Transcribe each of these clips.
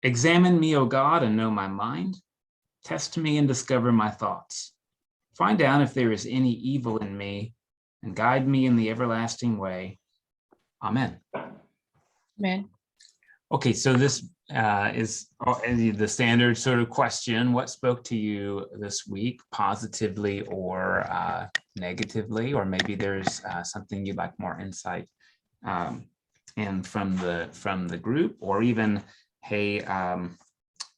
Examine me, O God, and know my mind. Test me and discover my thoughts. Find out if there is any evil in me, and guide me in the everlasting way. Amen. Amen. Okay, so this is the standard sort of question. What spoke to you this week, positively or negatively? Or maybe there's something you'd like more insight and from the group, or even, hey,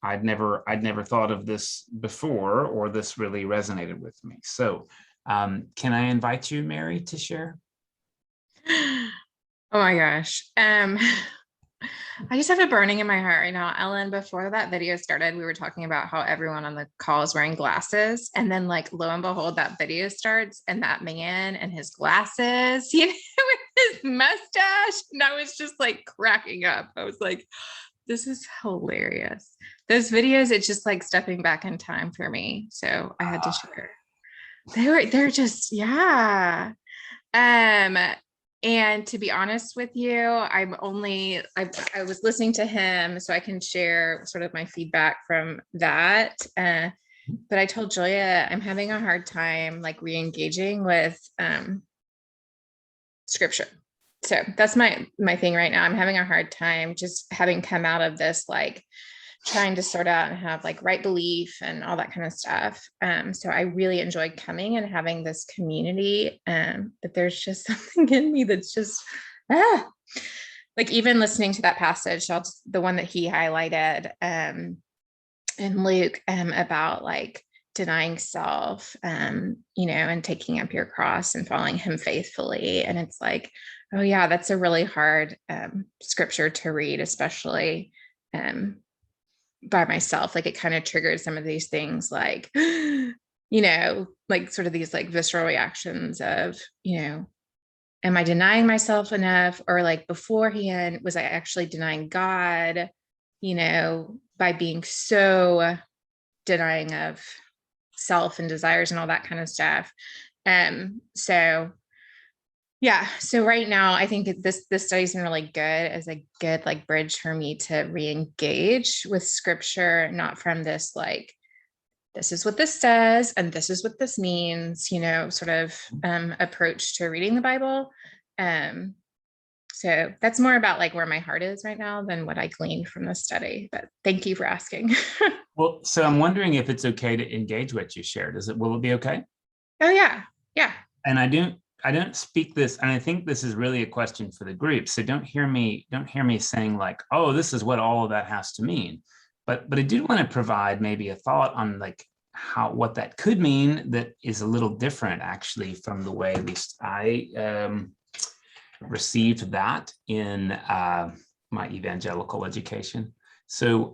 I'd never thought of this before, or this really resonated with me. So can I invite you, Mary, to share? Oh my gosh. I just have a burning in my heart right now. Ellen, before that video started, we were talking about how everyone on the call is wearing glasses. And then, like, lo and behold, that video starts and that man and his glasses, with his mustache. And I was just like cracking up. I was like, this is hilarious. Those videos, it's just like stepping back in time for me. So I had to share. They're just, yeah. And to be honest with you, I was listening to him, so I can share sort of my feedback from that. But I told Julia, I'm having a hard time like re-engaging with scripture. So that's my thing right now. I'm having a hard time just having come out of this, like trying to sort out and have like right belief and all that kind of stuff. So I really enjoyed coming and having this community. But there's just something in me that's just, like even listening to that passage, the one that he highlighted in Luke, about like denying self, and taking up your cross and following him faithfully. And it's like, oh yeah, that's a really hard scripture to read, especially by myself. Like it kind of triggers some of these things, like, like sort of these like visceral reactions of, am I denying myself enough? Or like beforehand, was I actually denying God, by being so denying of self and desires and all that kind of stuff. So right now, I think this study's been really good as a good like bridge for me to re-engage with scripture, not from this like, this is what this says and this is what this means, sort of approach to reading the Bible. So that's more about like where my heart is right now than what I gleaned from the study. But thank you for asking. Well, so I'm wondering if it's okay to engage what you shared. Will it be okay? Oh yeah. Yeah. And I don't speak this, and I think this is really a question for the group. So don't hear me saying like, oh, this is what all of that has to mean. But I do want to provide maybe a thought on like what that could mean that is a little different actually from the way at least I received that in my evangelical education. So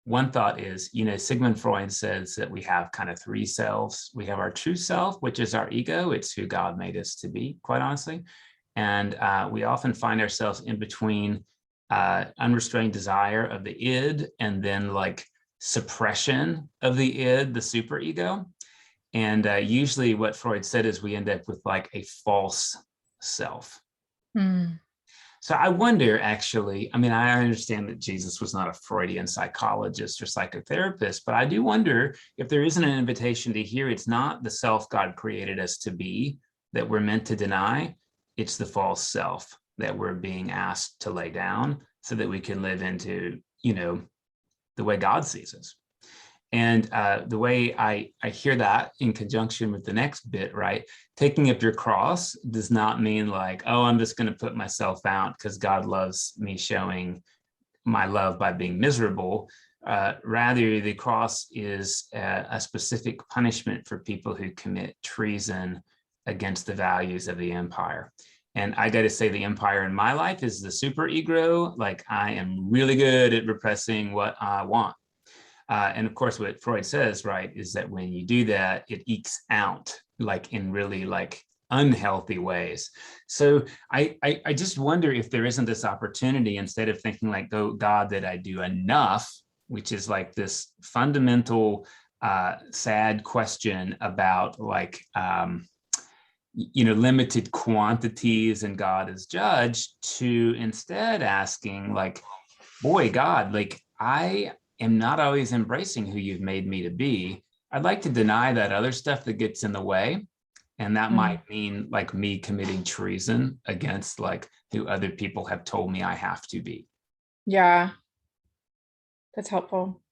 one thought is, Sigmund Freud says that we have kind of three selves. We have our true self, which is our ego. It's who God made us to be, quite honestly. And we often find ourselves in between unrestrained desire of the id and then like suppression of the id, the superego. And usually what Freud said is we end up with like a false self. So I wonder, actually, I mean, I understand that Jesus was not a Freudian psychologist or psychotherapist, but I do wonder if there isn't an invitation to hear it's not the self God created us to be that we're meant to deny. It's the false self that we're being asked to lay down so that we can live into, the way God sees us. And the way I hear that in conjunction with the next bit, right? Taking up your cross does not mean like, oh, I'm just going to put myself out because God loves me showing my love by being miserable. Rather, the cross is a specific punishment for people who commit treason against the values of the empire. And I got to say, the empire in my life is the superego. Like I am really good at repressing what I want. And of course, what Freud says, right, is that when you do that, it ekes out like in really like unhealthy ways. So I just wonder if there isn't this opportunity, instead of thinking like, oh God, that I do enough, which is like this fundamental sad question about like, limited quantities and God as judge, to instead asking like, boy, God, like I am not always embracing who you've made me to be. I'd like to deny that other stuff that gets in the way. And that Mm. might mean like me committing treason against like who other people have told me I have to be. Yeah, that's helpful.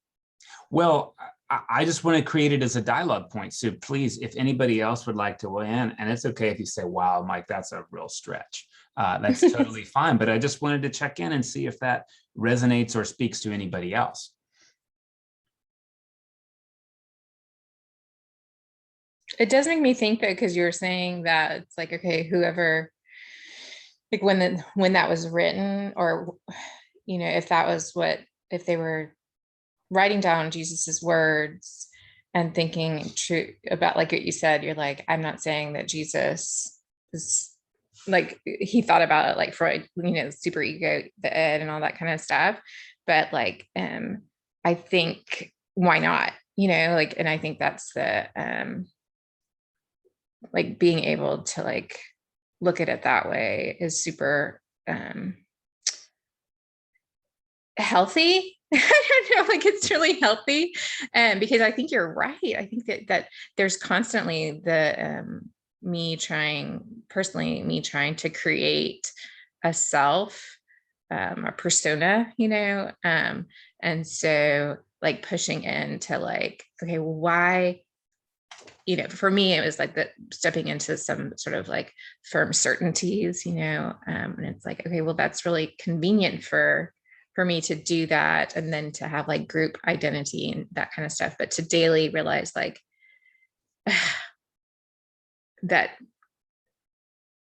Well, I just want to create it as a dialogue point. So please, if anybody else would like to weigh in, and it's okay if you say, wow, Mike, that's a real stretch. That's totally fine. But I just wanted to check in and see if that resonates or speaks to anybody else. It does make me think though, because you were saying that it's like, okay, whoever, like when that was written, or if that was if they were writing down Jesus's words and thinking true about, like what you said, you're like, I'm not saying that Jesus is like, he thought about it like Freud, super ego, the id and all that kind of stuff. But like, I think why not, like, and I think that's the, like being able to like look at it that way is super healthy. I don't know, like it's really healthy. And because I think you're right. I think that there's constantly the me trying to create a self, a persona, and so like pushing into like, okay, why, for me, it was like that stepping into some sort of like firm certainties, and it's like, okay, well, that's really convenient for me to do that. And then to have like group identity and that kind of stuff, but to daily realize like that,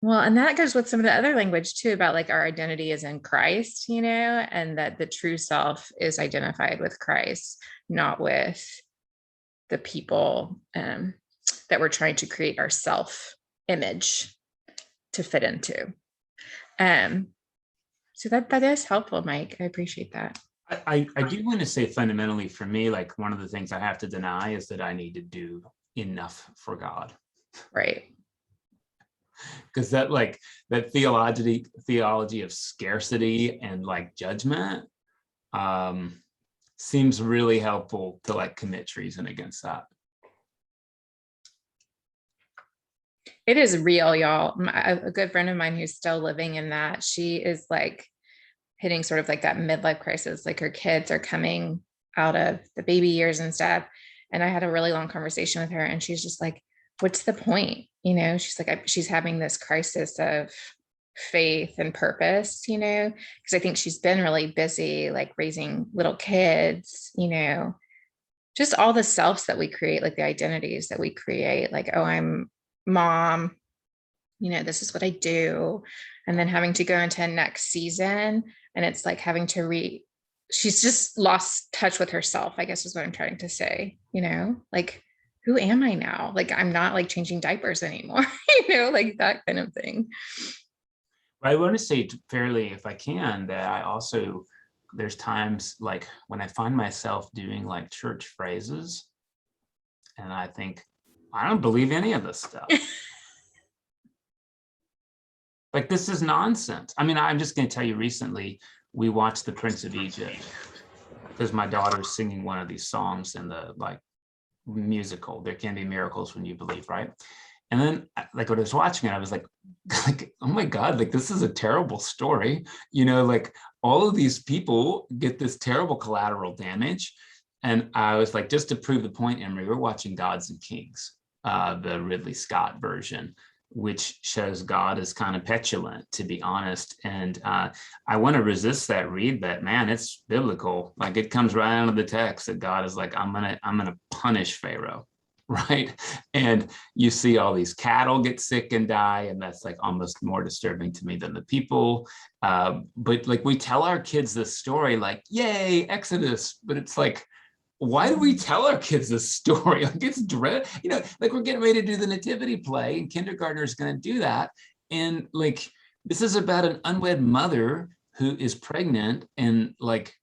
well, and that goes with some of the other language too, about like our identity is in Christ, and that the true self is identified with Christ, not with the people, that we're trying to create our self image to fit into. So that is helpful, Mike. I appreciate that. I do want to say fundamentally for me, like one of the things I have to deny is that I need to do enough for God. Right. Because that theology of scarcity and like judgment seems really helpful to like commit treason against that. It is real, y'all. A good friend of mine who's still living in that, she is like hitting sort of like that midlife crisis, like her kids are coming out of the baby years and stuff. And I had a really long conversation with her, and she's just like, what's the point? She's like, she's having this crisis of faith and purpose, because I think she's been really busy, like raising little kids, just all the selves that we create, like the identities that we create, like, oh, I'm mom, this is what I do. And then having to go into a next season, and it's like having to she's just lost touch with herself, I guess is what I'm trying to say, like, who am I now? Like, I'm not like changing diapers anymore, like that kind of thing. I want to say fairly, if I can, that I also, there's times like when I find myself doing like church phrases and I think, I don't believe any of this stuff. Like, this is nonsense. I mean, I'm just going to tell you, recently, we watched The Prince of Egypt because my daughter's singing one of these songs in the like musical, There Can Be Miracles When You Believe, right? And then like when I was watching it, I was like, oh my God, like this is a terrible story. Like all of these people get this terrible collateral damage. And I was like, just to prove the point, Emery, we're watching Gods and Kings, the Ridley Scott version, which shows God is kind of petulant, to be honest. And I want to resist that read, but man, it's biblical. Like it comes right out of the text that God is like, I'm gonna punish Pharaoh, right? And you see all these cattle get sick and die, and that's like almost more disturbing to me than the people. But like we tell our kids this story, like, yay, Exodus, but it's like, why do we tell our kids this story? Like it's dread, like we're getting ready to do the nativity play and kindergartner is going to do that. And like, this is about an unwed mother who is pregnant. And like,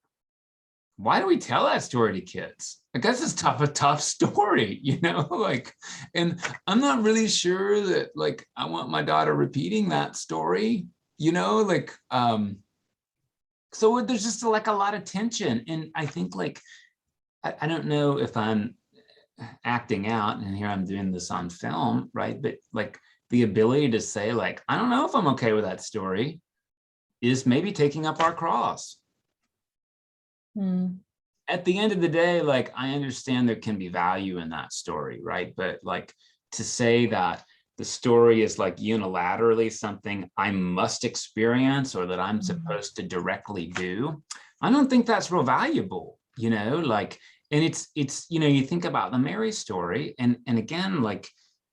why do we tell that story to kids? Like, that's just a tough story, like, and I'm not really sure that like, I want my daughter repeating that story, like, So there's just like a lot of tension. And I think like, I don't know if I'm acting out, and here I'm doing this on film, right? But like the ability to say like, I don't know if I'm okay with that story, is maybe taking up our cross. At the end of the day, like I understand there can be value in that story, right? But like to say that the story is like unilaterally something I must experience or that I'm supposed to directly do, I don't think that's real valuable, you know, like, and it's, you know, you think about the Mary story and again, like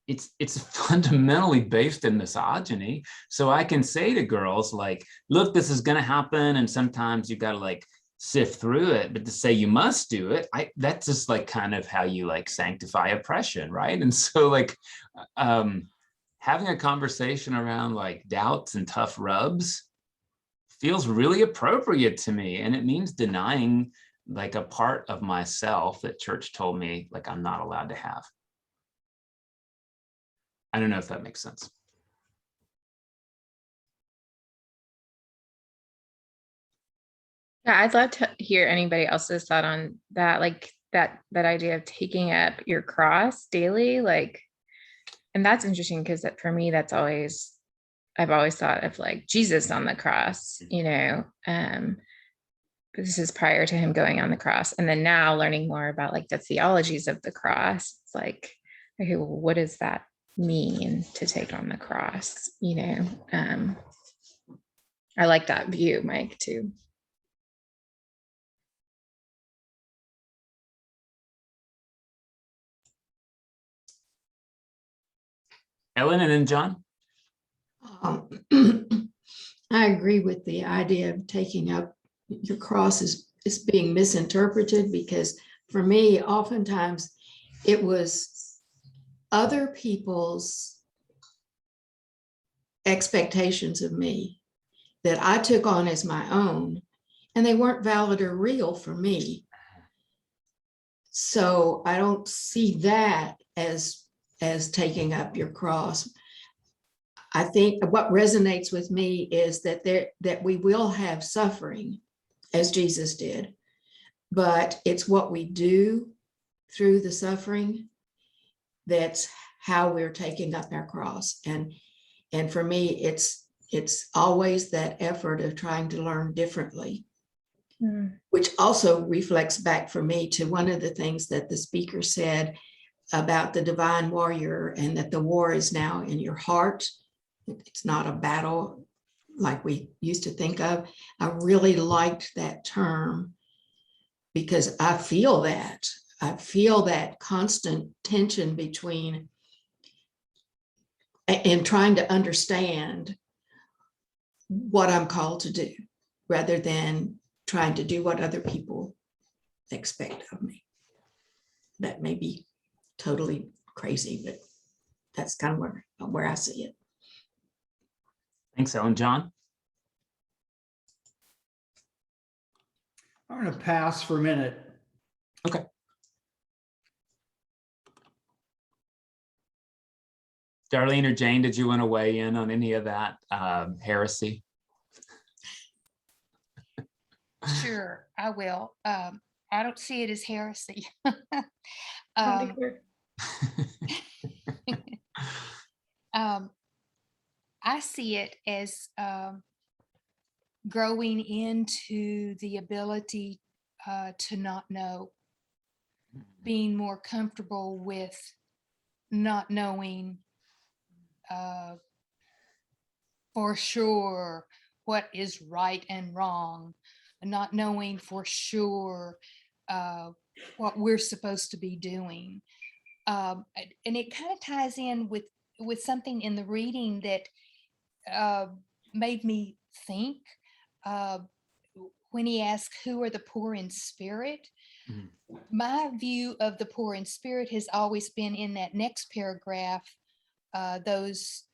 it's fundamentally based in misogyny. So I can say to girls like, look, this is going to happen. And sometimes you got to like sift through it, but to say you must do it, that's just like kind of how you like sanctify oppression, right? And so like having a conversation around like doubts and tough rubs feels really appropriate to me, and it means denying like a part of myself that church told me like I'm not allowed to have. I don't know if that makes sense. Yeah, I'd love to hear anybody else's thought on that, like that idea of taking up your cross daily, like, and that's interesting because that for me, that's always, I've always thought of like Jesus on the cross, you know, this is prior to him going on the cross. And then now learning more about like the theologies of the cross, it's like, okay, well, what does that mean to take on the cross? You know, I like that view, Mike, too. Ellen and then John. I agree with the idea of taking up your cross is being misinterpreted, because for me, oftentimes it was other people's expectations of me that I took on as my own, and they weren't valid or real for me. So I don't see that as taking up your cross. I think what resonates with me is that we will have suffering, as Jesus did, but it's what we do through the suffering that's how we're taking up our cross. And for me, it's always that effort of trying to learn differently, which also reflects back for me to one of the things that the speaker said about the divine warrior, and that the war is now in your heart. It's not a battle like we used to think of. I really liked that term because I feel that constant tension between and trying to understand what I'm called to do rather than trying to do what other people expect of me. That may be totally crazy, but that's kind of where I see it. Thanks, Ellen. John? I'm going to pass for a minute. Okay. Darlene or Jane, did you want to weigh in on any of that heresy? Sure, I will. I don't see it as heresy. I see it as growing into the ability to not know, being more comfortable with not knowing for sure what is right and wrong, not knowing for sure what we're supposed to be doing. And it kind of ties in with something in the reading that made me think when he asked, who are the poor in spirit? Mm-hmm. My view of the poor in spirit has always been in that next paragraph, those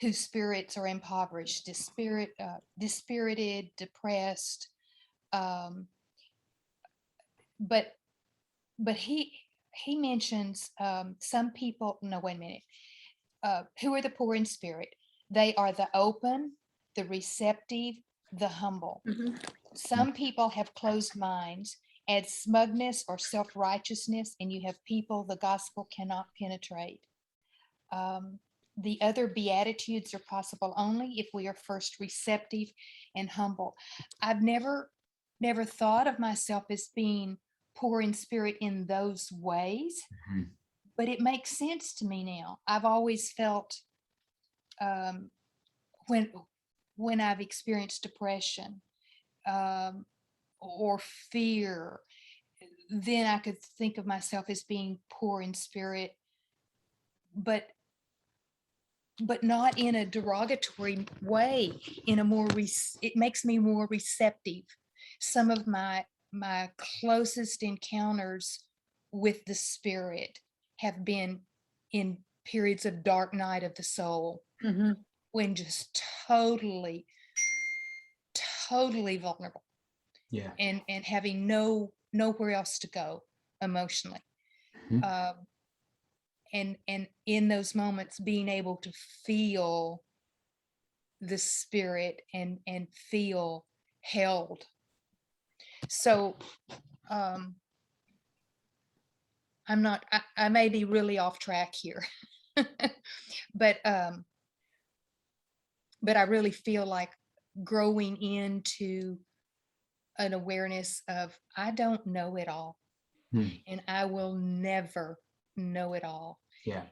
whose spirits are impoverished, dispirited, depressed. But he mentions some people. No, wait a minute. Who are the poor in spirit? They are the open, the receptive, the humble. Mhm. Some people have closed minds, add smugness or self-righteousness, and you have people the gospel cannot penetrate. The other beatitudes are possible only if we are first receptive and humble. I've never thought of myself as being poor in spirit in those ways, Mhm. but it makes sense to me now. I've always felt when I've experienced depression or fear, then I could think of myself as being poor in spirit, but not in a derogatory way. In a more it makes me more receptive. Some of my closest encounters with the spirit have been in periods of dark night of the soul, Mhm. when just totally vulnerable Yeah. and having nowhere else to go emotionally. Mhm. And in those moments being able to feel the spirit and feel held. So I'm not, I may be really off track here, but I really feel like growing into an awareness of I don't know it all, and I will never know it all. Yeah.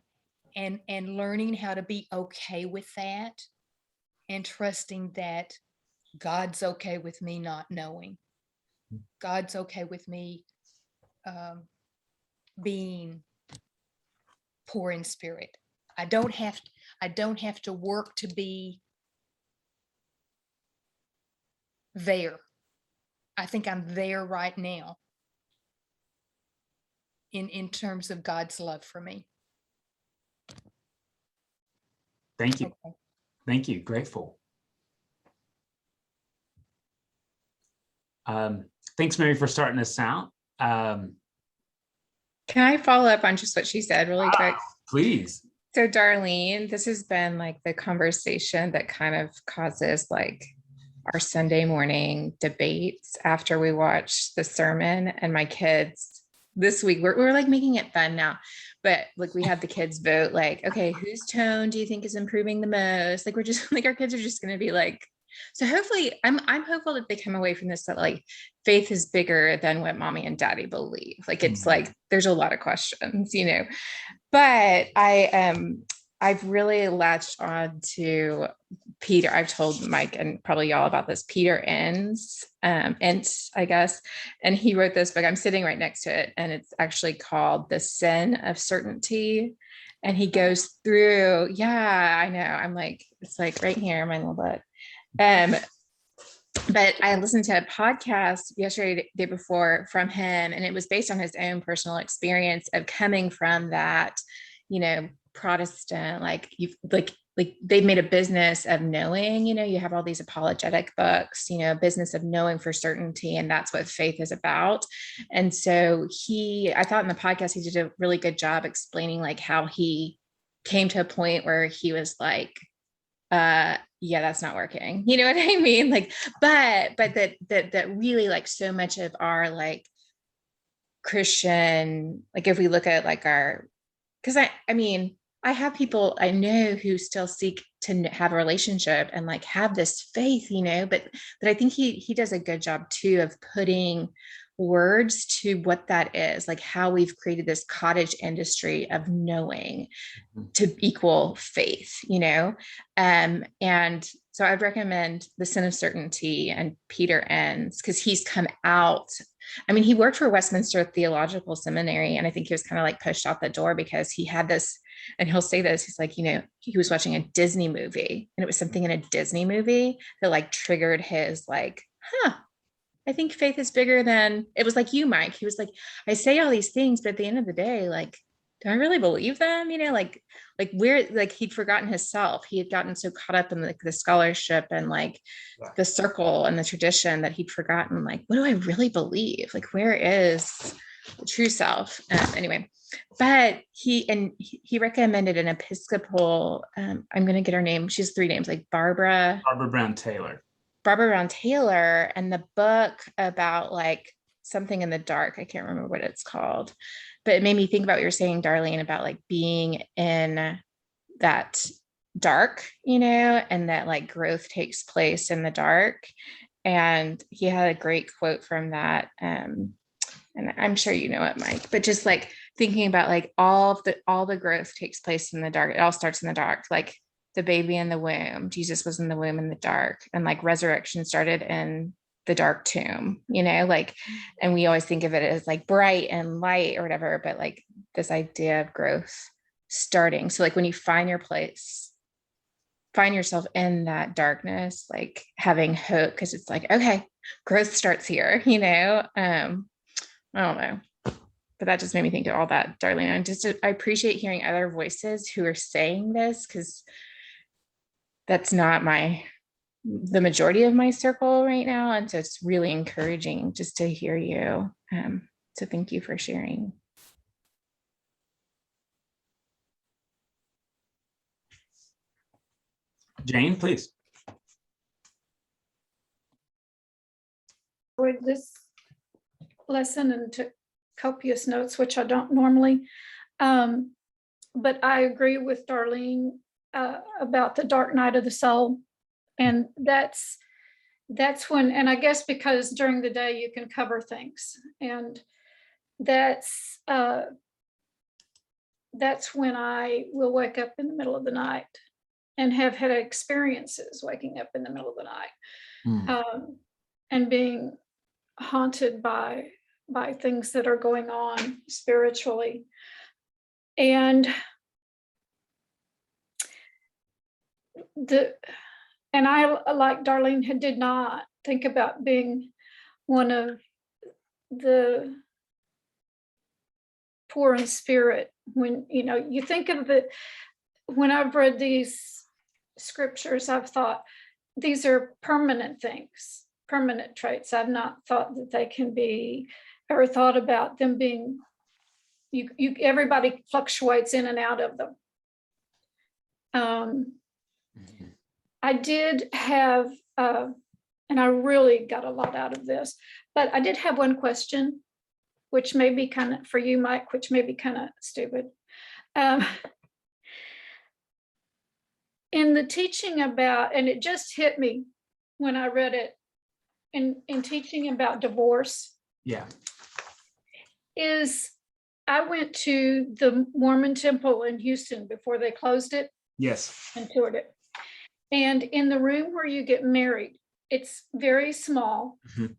And learning how to be okay with that, and trusting that God's okay with me not knowing. God's okay with me being poor in spirit. I don't have to work to be there. I think I'm there right now in terms of God's love for me. Thank you. Okay. Thank you. Grateful. Thanks, Mary, for starting us out. Can I follow up on just what she said really quick? Please. So Darlene, this has been like the conversation that kind of causes like our Sunday morning debates after we watch the sermon. And my kids this week, we're like making it fun now, but like we had the kids vote like, okay, whose tone do you think is improving the most? Like we're just like, our kids are just going to be like, so hopefully I'm hopeful that they come away from this that like faith is bigger than what mommy and daddy believe. Like it's like there's a lot of questions, you know, but I've really latched on to Peter. I've told Mike and probably y'all about this. Peter Enns, I guess, and he wrote this book. I'm sitting right next to it, and it's actually called "The Sin of Certainty." And he goes through, yeah, I know. I'm like, it's like right here in my little book. But I listened to a podcast yesterday, the day before, from him, and it was based on his own personal experience of coming from that, you know, Protestant, like you've like they've made a business of knowing, you know, you have all these apologetic books, you know, business of knowing for certainty. And that's what faith is about. And so I thought in the podcast, he did a really good job explaining like how he came to a point where he was like, yeah, that's not working. You know what I mean? Like, but that really like so much of our like Christian, like if we look at like because I mean, I have people I know who still seek to have a relationship and like have this faith, you know, but I think he does a good job too of putting words to what that is, like how we've created this cottage industry of knowing to equal faith, you know? And so I'd recommend The Sin of Certainty and Peter Enns, because he's come out. I mean, he worked for Westminster Theological Seminary, and I think he was kind of like pushed out the door because he had this, and he'll say this, he's like, you know, he was watching a Disney movie, and it was something in a Disney movie that like triggered his like, I think faith is bigger than, it was like you, Mike. He was like, I say all these things, but at the end of the day, like, do I really believe them? You know, like where, like he'd forgotten himself. He had gotten so caught up in like the scholarship and like the circle and the tradition that he'd forgotten, like, what do I really believe? Like, where is the true self? Anyway, but he recommended an Episcopal, I'm going to get her name. She has 3 names, like Barbara Brown Taylor. Barbara Brown Taylor and the book about like something in the dark. I can't remember what it's called, but it made me think about what you're saying, Darlene, about like being in that dark, and that like growth takes place in the dark. And he had a great quote from that. And I'm sure you know it, Mike, but just like thinking about like all the growth takes place in the dark. It all starts in the dark. Like the baby in the womb, Jesus was in the womb in the dark, and like resurrection started in the dark tomb, like, and we always think of it as like bright and light or whatever, but like this idea of growth starting. So like when you find your place, find yourself in that darkness, like having hope, because it's like, okay, growth starts here, I don't know. But that just made me think of all that, Darlene. I appreciate hearing other voices who are saying this, because that's not the majority of my circle right now. And so it's really encouraging just to hear you. So thank you for sharing. Jane, please. With this lesson and took copious notes, which I don't normally. But I agree with Darlene about the dark night of the soul. And that's when, and I guess because during the day you can cover things, and that's when I will wake up in the middle of the night and have had experiences waking up in the middle of the night and being haunted by things that are going on spiritually. And I, like Darlene, did not think about being one of the poor in spirit. When, you think of when I've read these scriptures, I've thought these are permanent things, permanent traits. I've not thought that they can be, or thought about them being, everybody fluctuates in and out of them. I did have, and I really got a lot out of this, but I did have one question, which may be kind of, for you, Mike, which may be kind of stupid. In the teaching about, and it just hit me when I read it, in teaching about divorce. Yeah. I went to the Mormon temple in Houston before they closed it. Yes. And toured it. And in the room where you get married, it's very small. Mm-hmm.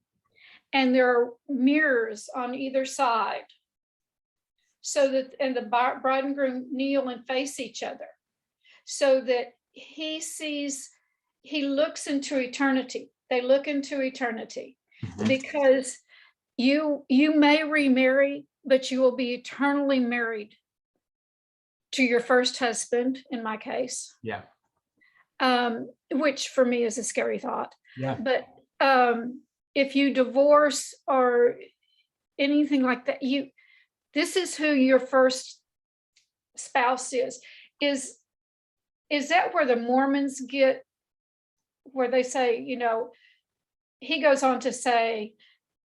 And there are mirrors on either side. So that, and the bride and groom kneel and face each other, so that he looks into eternity. They look into eternity. Mm-hmm. Because you may remarry, but you will be eternally married to your first husband, in my case. Yeah. Which for me is a scary thought. Yeah. But if you divorce or anything like that, this is who your first spouse is. Is that where the Mormons get, where they say, he goes on to say,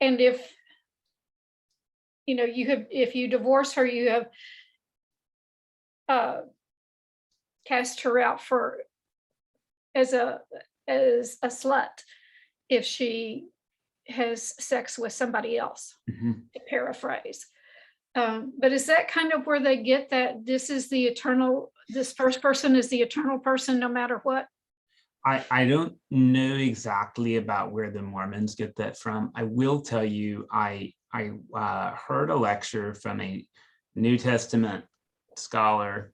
and if you divorce her, you have cast her out as a slut if she has sex with somebody else, mm-hmm. to paraphrase. But is that kind of where they get that this first person is the eternal person no matter what? I don't know exactly about where the Mormons get that from. I will tell you, I heard a lecture from a New Testament scholar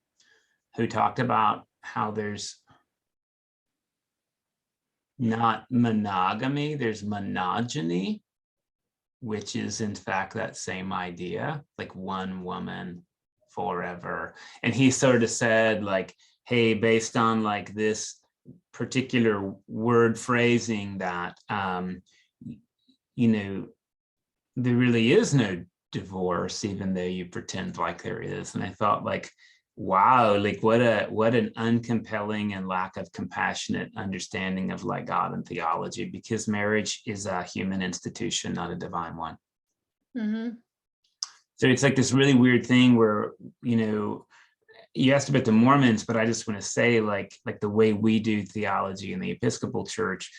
who talked about how there's not monogamy, there's monogeny, which is in fact that same idea, like one woman forever. And he sort of said like, hey, based on like this particular word phrasing that, there really is no divorce, even though you pretend like there is. And I thought like, wow, like what an uncompelling and lack of compassionate understanding of like God and theology, because marriage is a human institution, not a divine one. Mhm. So it's like this really weird thing where, you know, you asked about the Mormons, but I just want to say like the way we do theology in the Episcopal Church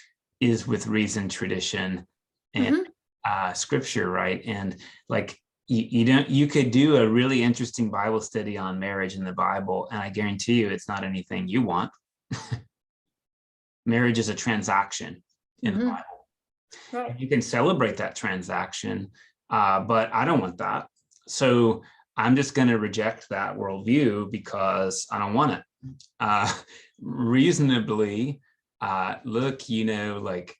is with reason, tradition, and scripture, right? And like you could do a really interesting Bible study on marriage in the Bible, and I guarantee you it's not anything you want. Marriage is a transaction in the Bible. Right. You can celebrate that transaction, but I don't want that. So I'm just going to reject that worldview because I don't want it. Reasonably, look, you know, like,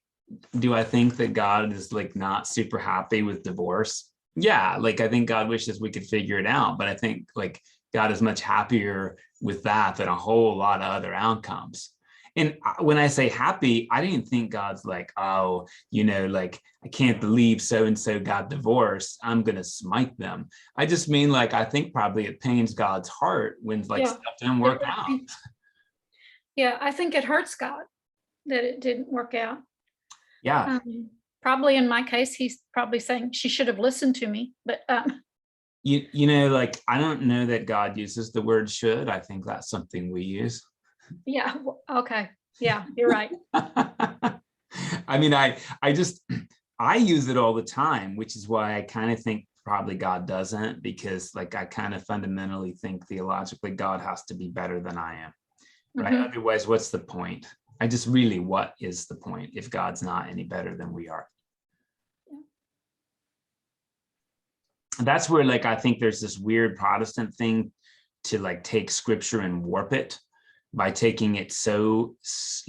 do I think that God is like not super happy with divorce? Yeah, like I think God wishes we could figure it out, but I think like God is much happier with that than a whole lot of other outcomes. And when I say happy, I didn't think God's like, oh, you know, like, I can't believe so-and-so got divorced, I'm going to smite them. I just mean like, I think probably it pains God's heart when like stuff didn't work out. Yeah, I think it hurts God that it didn't work out. Yeah. Probably in my case, he's probably saying she should have listened to me, but you know, like, I don't know that God uses the word should. I think that's something we use. yeah, okay. Yeah, you're right. I mean, I use it all the time, which is why I kind of think probably God doesn't, because like I kind of fundamentally think theologically God has to be better than I am, right? Otherwise, what's the point? I just really, what is the point if God's not any better than we are? That's where like I think there's this weird Protestant thing to like take scripture and warp it by taking it so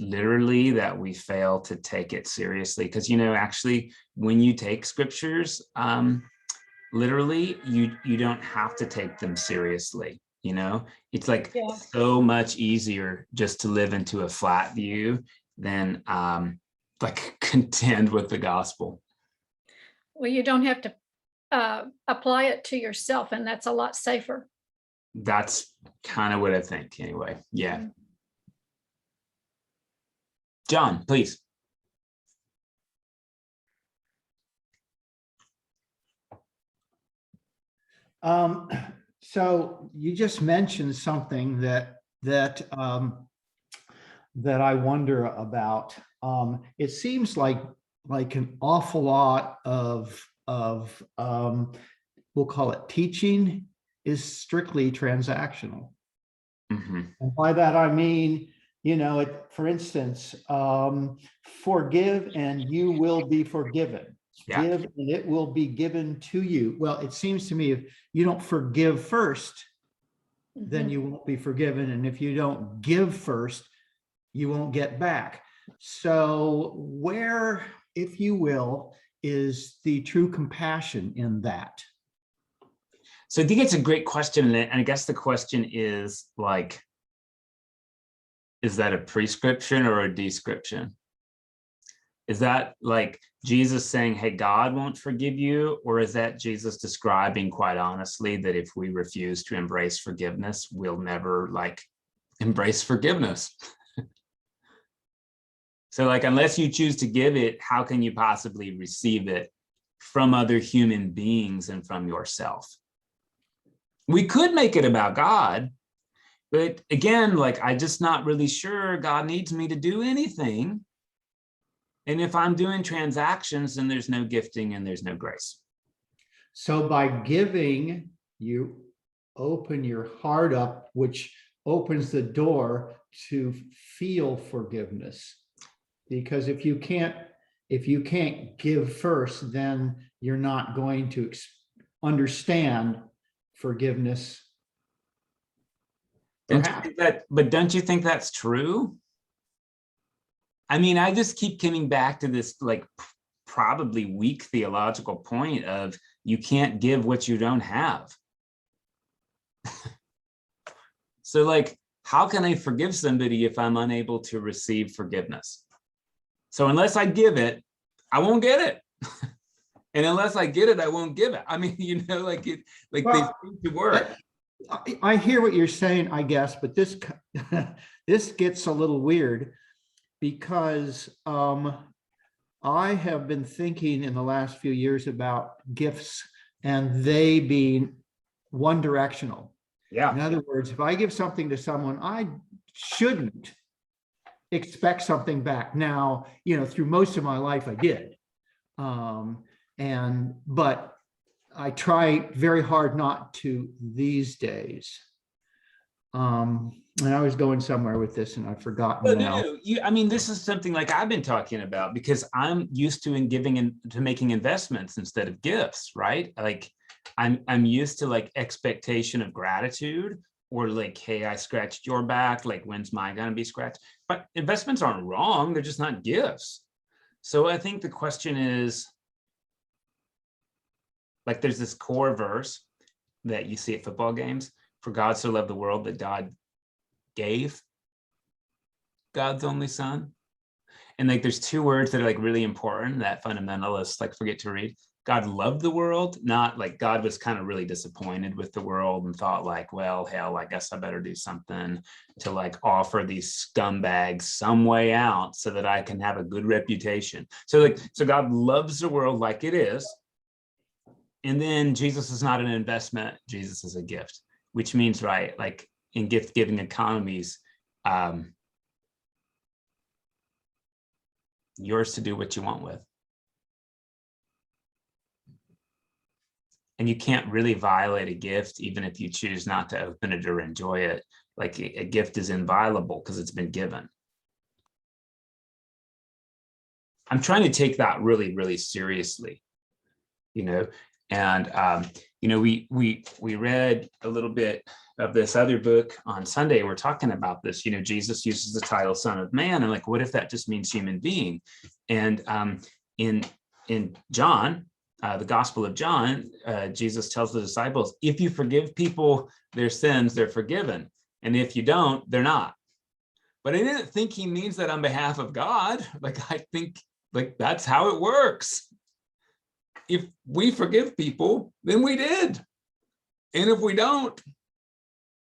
literally that we fail to take it seriously. Because, you know, actually, when you take scriptures literally, you don't have to take them seriously. You know, it's like so much easier just to live into a flat view than like contend with the gospel. Well, you don't have to apply it to yourself, and that's a lot safer. That's kind of what I think anyway. Yeah. John, please. So you just mentioned something that I wonder about. It seems like an awful lot of we'll call it teaching is strictly transactional. And by that I mean, you know, for instance, forgive and you will be forgiven. Give and it will be given to you. Well, it seems to me if you don't forgive first, then you won't be forgiven. And if you don't give first, you won't get back. So where, if you will, is the true compassion in that? So I think it's a great question. And I guess the question is like, is that a prescription or a description? Is that like Jesus saying, hey, God won't forgive you? Or is that Jesus describing quite honestly that if we refuse to embrace forgiveness, we'll never like embrace forgiveness? So like, unless you choose to give it, how can you possibly receive it from other human beings and from yourself? We could make it about God, but again, like, I'm just not really sure God needs me to do anything. And if I'm doing transactions, then there's no gifting and there's no grace. So by giving, you open your heart up, which opens the door to feel forgiveness. Because if you can't give first, then you're not going to understand forgiveness. Don't you think that's true? I mean, I just keep coming back to this like probably weak theological point of you can't give what you don't have. So like, how can I forgive somebody if I'm unable to receive forgiveness? So unless I give it, I won't get it. And unless I get it, I won't give it. I mean, you know, like it, like they seem to work. I hear what you're saying, I guess, but this this gets a little weird because I have been thinking in the last few years about gifts and they being one directional. Yeah. In other words, if I give something to someone, I shouldn't expect something back. Now, through most of my life, I did. But I try very hard not to these days. And I was going somewhere with this and I've forgotten now. No. I mean, this is something like I've been talking about because I'm used to giving and to making investments instead of gifts, right? Like I'm used to like expectation of gratitude or like, hey, I scratched your back. Like, when's mine going to be scratched? But investments aren't wrong. They're just not gifts. So I think the question is, like, there's this core verse that you see at football games. For God so loved the world that God gave God's only son. And like, there's two words that are like really important that fundamentalists like forget to read. God loved the world, not like God was kind of really disappointed with the world and thought like, well, hell, I guess I better do something to like offer these scumbags some way out so that I can have a good reputation. So God loves the world like it is. And then Jesus is not an investment, Jesus is a gift, which means, right, like in gift giving economies, yours to do what you want with. And you can't really violate a gift, even if you choose not to open it or enjoy it. Like a gift is inviolable because it's been given. I'm trying to take that really, really seriously, And we read a little bit of this other book on Sunday. We're talking about this. Jesus uses the title Son of Man, and like, what if that just means human being? And in John, the Gospel of John, Jesus tells the disciples, if you forgive people their sins, they're forgiven, and if you don't, they're not. But I didn't think he means that on behalf of God. Like, I think like that's how it works. If we forgive people, then we did. And if we don't,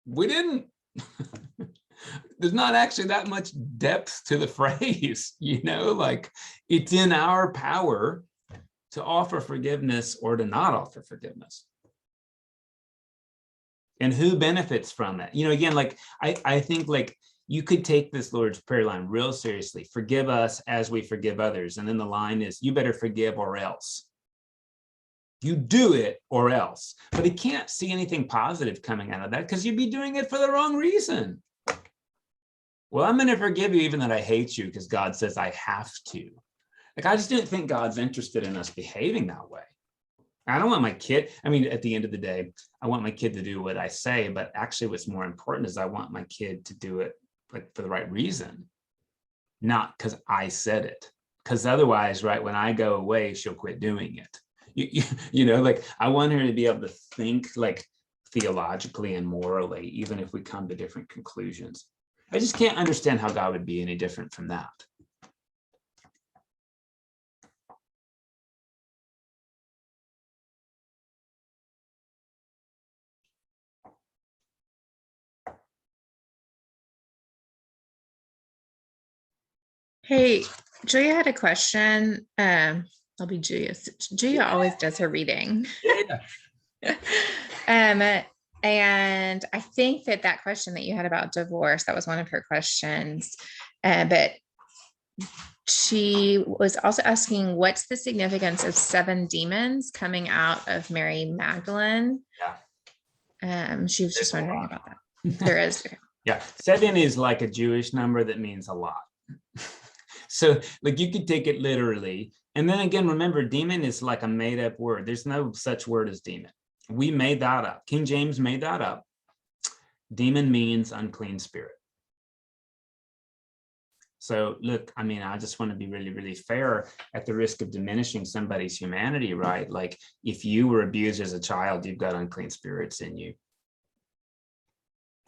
we didn't. There's not actually that much depth to the phrase, like it's in our power to offer forgiveness or to not offer forgiveness. And who benefits from it? Again, like I think like you could take this Lord's Prayer line real seriously. Forgive us as we forgive others. And then the line is, you better forgive or else. You do it or else. But he can't see anything positive coming out of that because you'd be doing it for the wrong reason. Well, I'm going to forgive you even that I hate you because God says I have to. Like, I just didn't think God's interested in us behaving that way. I don't want my kid, at the end of the day, I want my kid to do what I say, but actually what's more important is I want my kid to do it like for the right reason, not because I said it. Because otherwise, right, when I go away, she'll quit doing it. Like I want her to be able to think like theologically and morally, even if we come to different conclusions. I just can't understand how God would be any different from that. Hey, Julia had a question. I'll be Julia. Julia always does her reading. Yeah. And I think that question that you had about divorce, that was one of her questions. But she was also asking, what's the significance of 7 demons coming out of Mary Magdalene? Yeah. She was just wondering about that. There is. Yeah. 7 is like a Jewish number that means a lot. So like you could take it literally. And then again, remember, demon is like a made up word. There's no such word as demon. We made that up. King James made that up. Demon means unclean spirit. So look, I just want to be really, really fair at the risk of diminishing somebody's humanity, right? Like if you were abused as a child, you've got unclean spirits in you.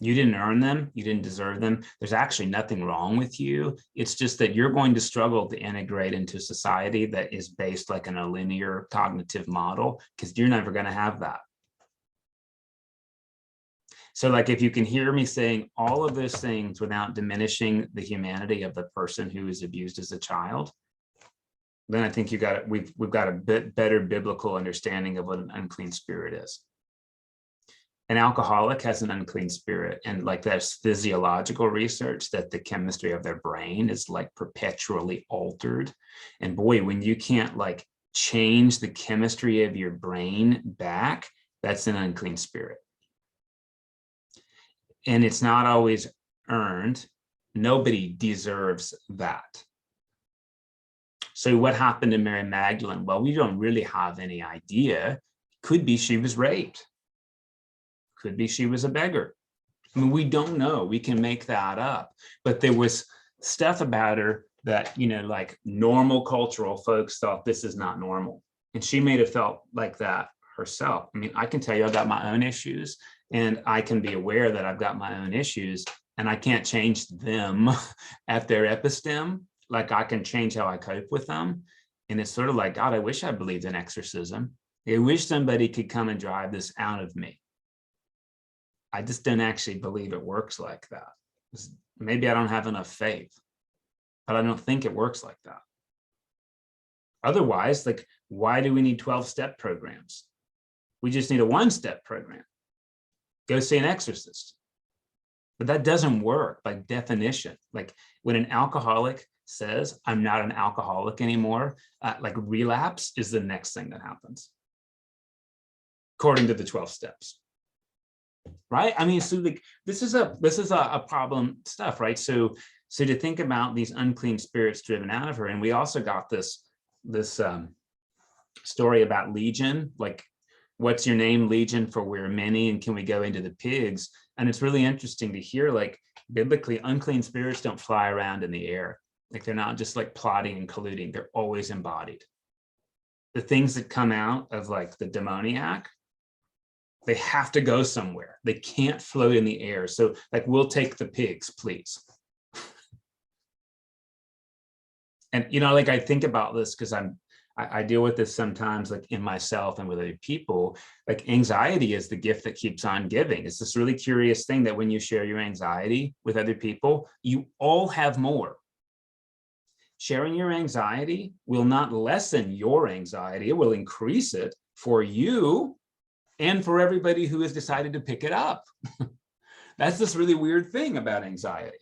You didn't earn them. You didn't deserve them. There's actually nothing wrong with you. It's just that you're going to struggle to integrate into society that is based like in a linear cognitive model because you're never going to have that. So like, if you can hear me saying all of those things without diminishing the humanity of the person who is abused as a child, then I think we've got a bit better biblical understanding of what an unclean spirit is. An alcoholic has an unclean spirit, and like there's physiological research that the chemistry of their brain is like perpetually altered. And boy, when you can't like change the chemistry of your brain back, that's an unclean spirit. And it's not always earned. Nobody deserves that. So what happened to Mary Magdalene? Well, we don't really have any idea. Could be she was raped. Could be she was a beggar. I mean, we don't know. We can make that up. But there was stuff about her that, you know, like normal cultural folks thought this is not normal. And she may have felt like that herself. I mean, I can tell you I've got my own issues, and I can be aware that I've got my own issues, and I can't change them at their epistem. Like I can change how I cope with them. And it's sort of like, God, I wish I believed in exorcism. I wish somebody could come and drive this out of me. I just don't actually believe it works like that. Maybe I don't have enough faith, but I don't think it works like that. Otherwise, like, why do we need 12-step programs? We just need a 1-step program. Go see an exorcist. But that doesn't work by definition. Like when an alcoholic says, I'm not an alcoholic anymore, like relapse is the next thing that happens, according to the 12 steps. Right? I mean, so like this is a problem stuff, right? So to think about these unclean spirits driven out of her, and we also got this story about Legion, like, what's your name, Legion, for we're many, and can we go into the pigs? And it's really interesting to hear, like, biblically, unclean spirits don't fly around in the air. Like they're not just like plotting and colluding. They're always embodied. The things that come out of like the demoniac, they have to go somewhere. They can't float in the air. So like, we'll take the pigs, please. And, you know, like I think about this because I deal with this sometimes, like in myself and with other people. Like anxiety is the gift that keeps on giving. It's this really curious thing that when you share your anxiety with other people, you all have more. Sharing your anxiety will not lessen your anxiety. It will increase it for you and for everybody who has decided to pick it up. That's this really weird thing about anxiety.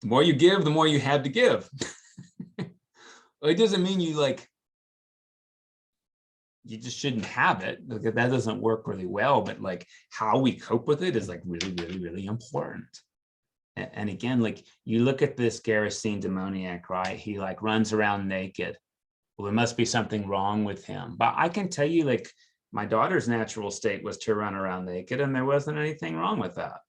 The more you give, the more you have to give. It doesn't mean you just shouldn't have it. That doesn't work really well, but like how we cope with it is like really, really, really important. And again, like you look at this Gerasene demoniac, right? He like runs around naked. Well, there must be something wrong with him. But I can tell you, like, my daughter's natural state was to run around naked, and there wasn't anything wrong with that.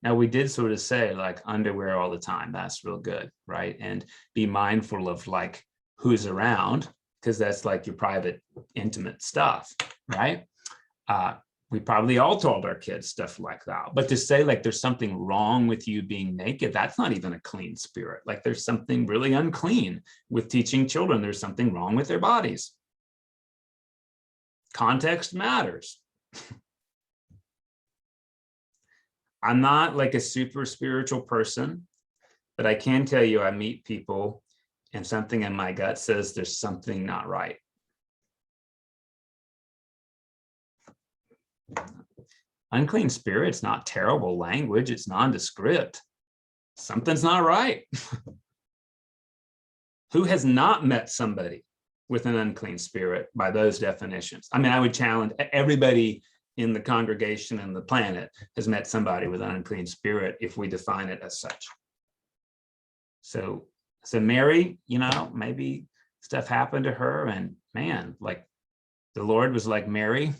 Now, we did sort of say like underwear all the time. That's real good, right? And be mindful of like who's around, because that's like your private, intimate stuff, right? We probably all told our kids stuff like that. But to say like there's something wrong with you being naked, that's not even a clean spirit. Like there's something really unclean with teaching children there's something wrong with their bodies. Context matters. I'm not like a super spiritual person, but I can tell you I meet people and something in my gut says there's something not right. Unclean spirit's not terrible language. It's nondescript. Something's not right. Who has not met somebody with an unclean spirit by those definitions? I mean, I would challenge everybody in the congregation and the planet has met somebody with an unclean spirit if we define it as such. So Mary, you know, maybe stuff happened to her, and man, like the Lord was like, Mary,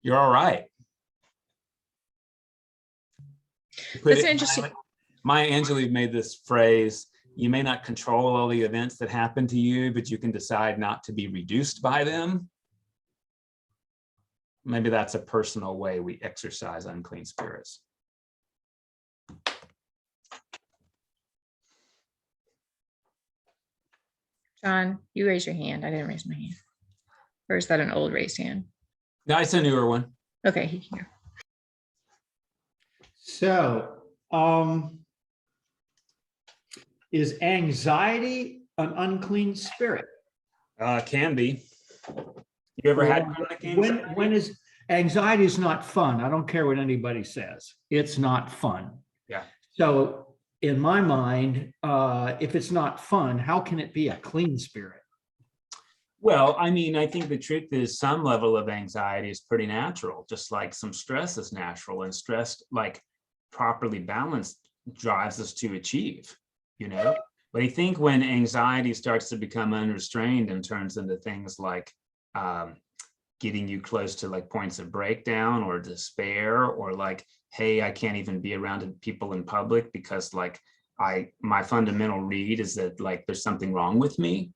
you're all right. That's interesting. Maya Angelou made this phrase, you may not control all the events that happen to you, but you can decide not to be reduced by them. Maybe that's a personal way we exercise unclean spirits. John, you raise your hand. I didn't raise my hand. Or is that an old raised hand? No, it's a newer one. Okay, he can go. So, is anxiety an unclean spirit? Can be. You ever had Or chronic when anxiety? is anxiety is not fun? I don't care what anybody says. It's not fun. Yeah. So in my mind, if it's not fun, how can it be a clean spirit? Well, I mean, I think the truth is some level of anxiety is pretty natural, just like some stress is natural, and stress, like properly balanced, drives us to achieve, you know? But I think when anxiety starts to become unrestrained and turns into things like getting you close to like points of breakdown or despair, or like, hey, I can't even be around people in public because like my fundamental read is that like there's something wrong with me.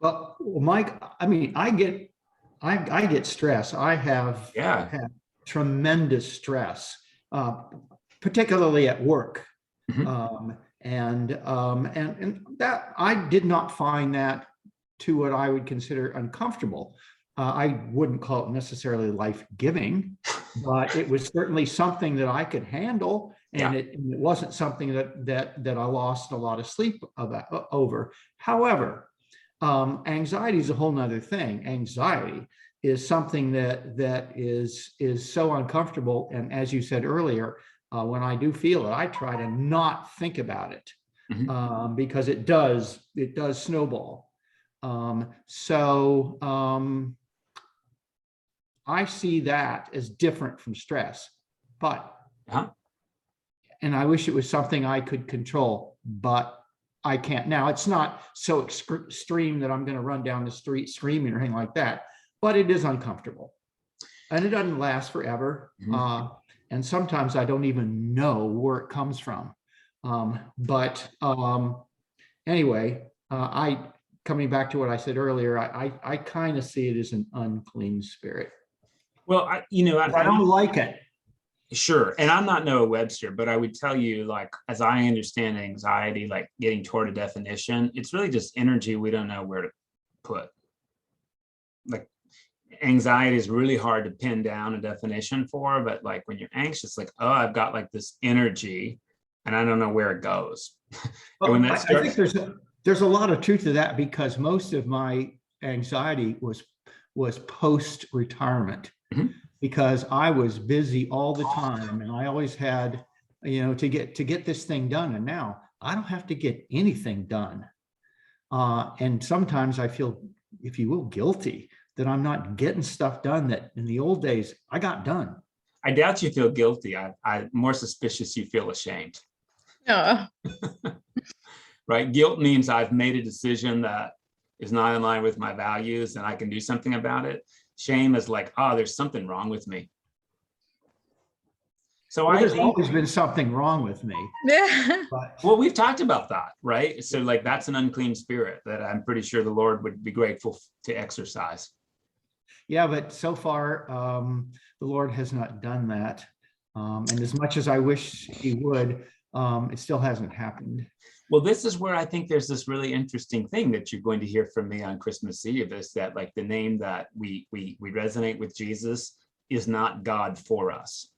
Well, Mike, I mean, I get stress. I have Yeah. had tremendous stress, particularly at work. Mhm. And that I did not find that to what I would consider uncomfortable. I wouldn't call it necessarily life-giving, but it was certainly something that I could handle, and Yeah. it wasn't something that I lost a lot of sleep over. However, anxiety is a whole nother thing. Anxiety is something that is so uncomfortable, and as you said earlier, when I do feel it, I try to not think about it, because it does snowball. I see that as different from stress, but, and I wish it was something I could control, but I can't. Now, it's not so extreme that I'm going to run down the street screaming or anything like that, but it is uncomfortable, and it doesn't last forever. And sometimes I don't even know where it comes from. Anyway, coming back to what I said earlier, I kind of see it as an unclean spirit. Well, I don't like it. Sure. And I'm not Noah Webster, but I would tell you, like, as I understand anxiety, like getting toward a definition, it's really just energy we don't know where to put. Like, anxiety is really hard to pin down a definition for, but like when you're anxious, like, oh, I've got like this energy and I don't know where it goes. Well, when that I starts, think there's a lot of truth to that, because most of my anxiety was post-retirement, because I was busy all the time, and I always had, to get this thing done. And now I don't have to get anything done. And sometimes I feel, if you will, guilty that I'm not getting stuff done that in the old days I got done. I doubt you feel guilty. I'm more suspicious you feel ashamed. Oh. Right? Guilt means I've made a decision that is not in line with my values and I can do something about it. Shame is like, oh, there's something wrong with me. So there's always been something wrong with me. Well, we've talked about that, right? So like that's an unclean spirit that I'm pretty sure the Lord would be grateful to exorcise. Yeah, but so far, the Lord has not done that. And as much as I wish he would, it still hasn't happened. Well, this is where I think there's this really interesting thing that you're going to hear from me on Christmas Eve, is that like the name that we resonate with Jesus is not God for us.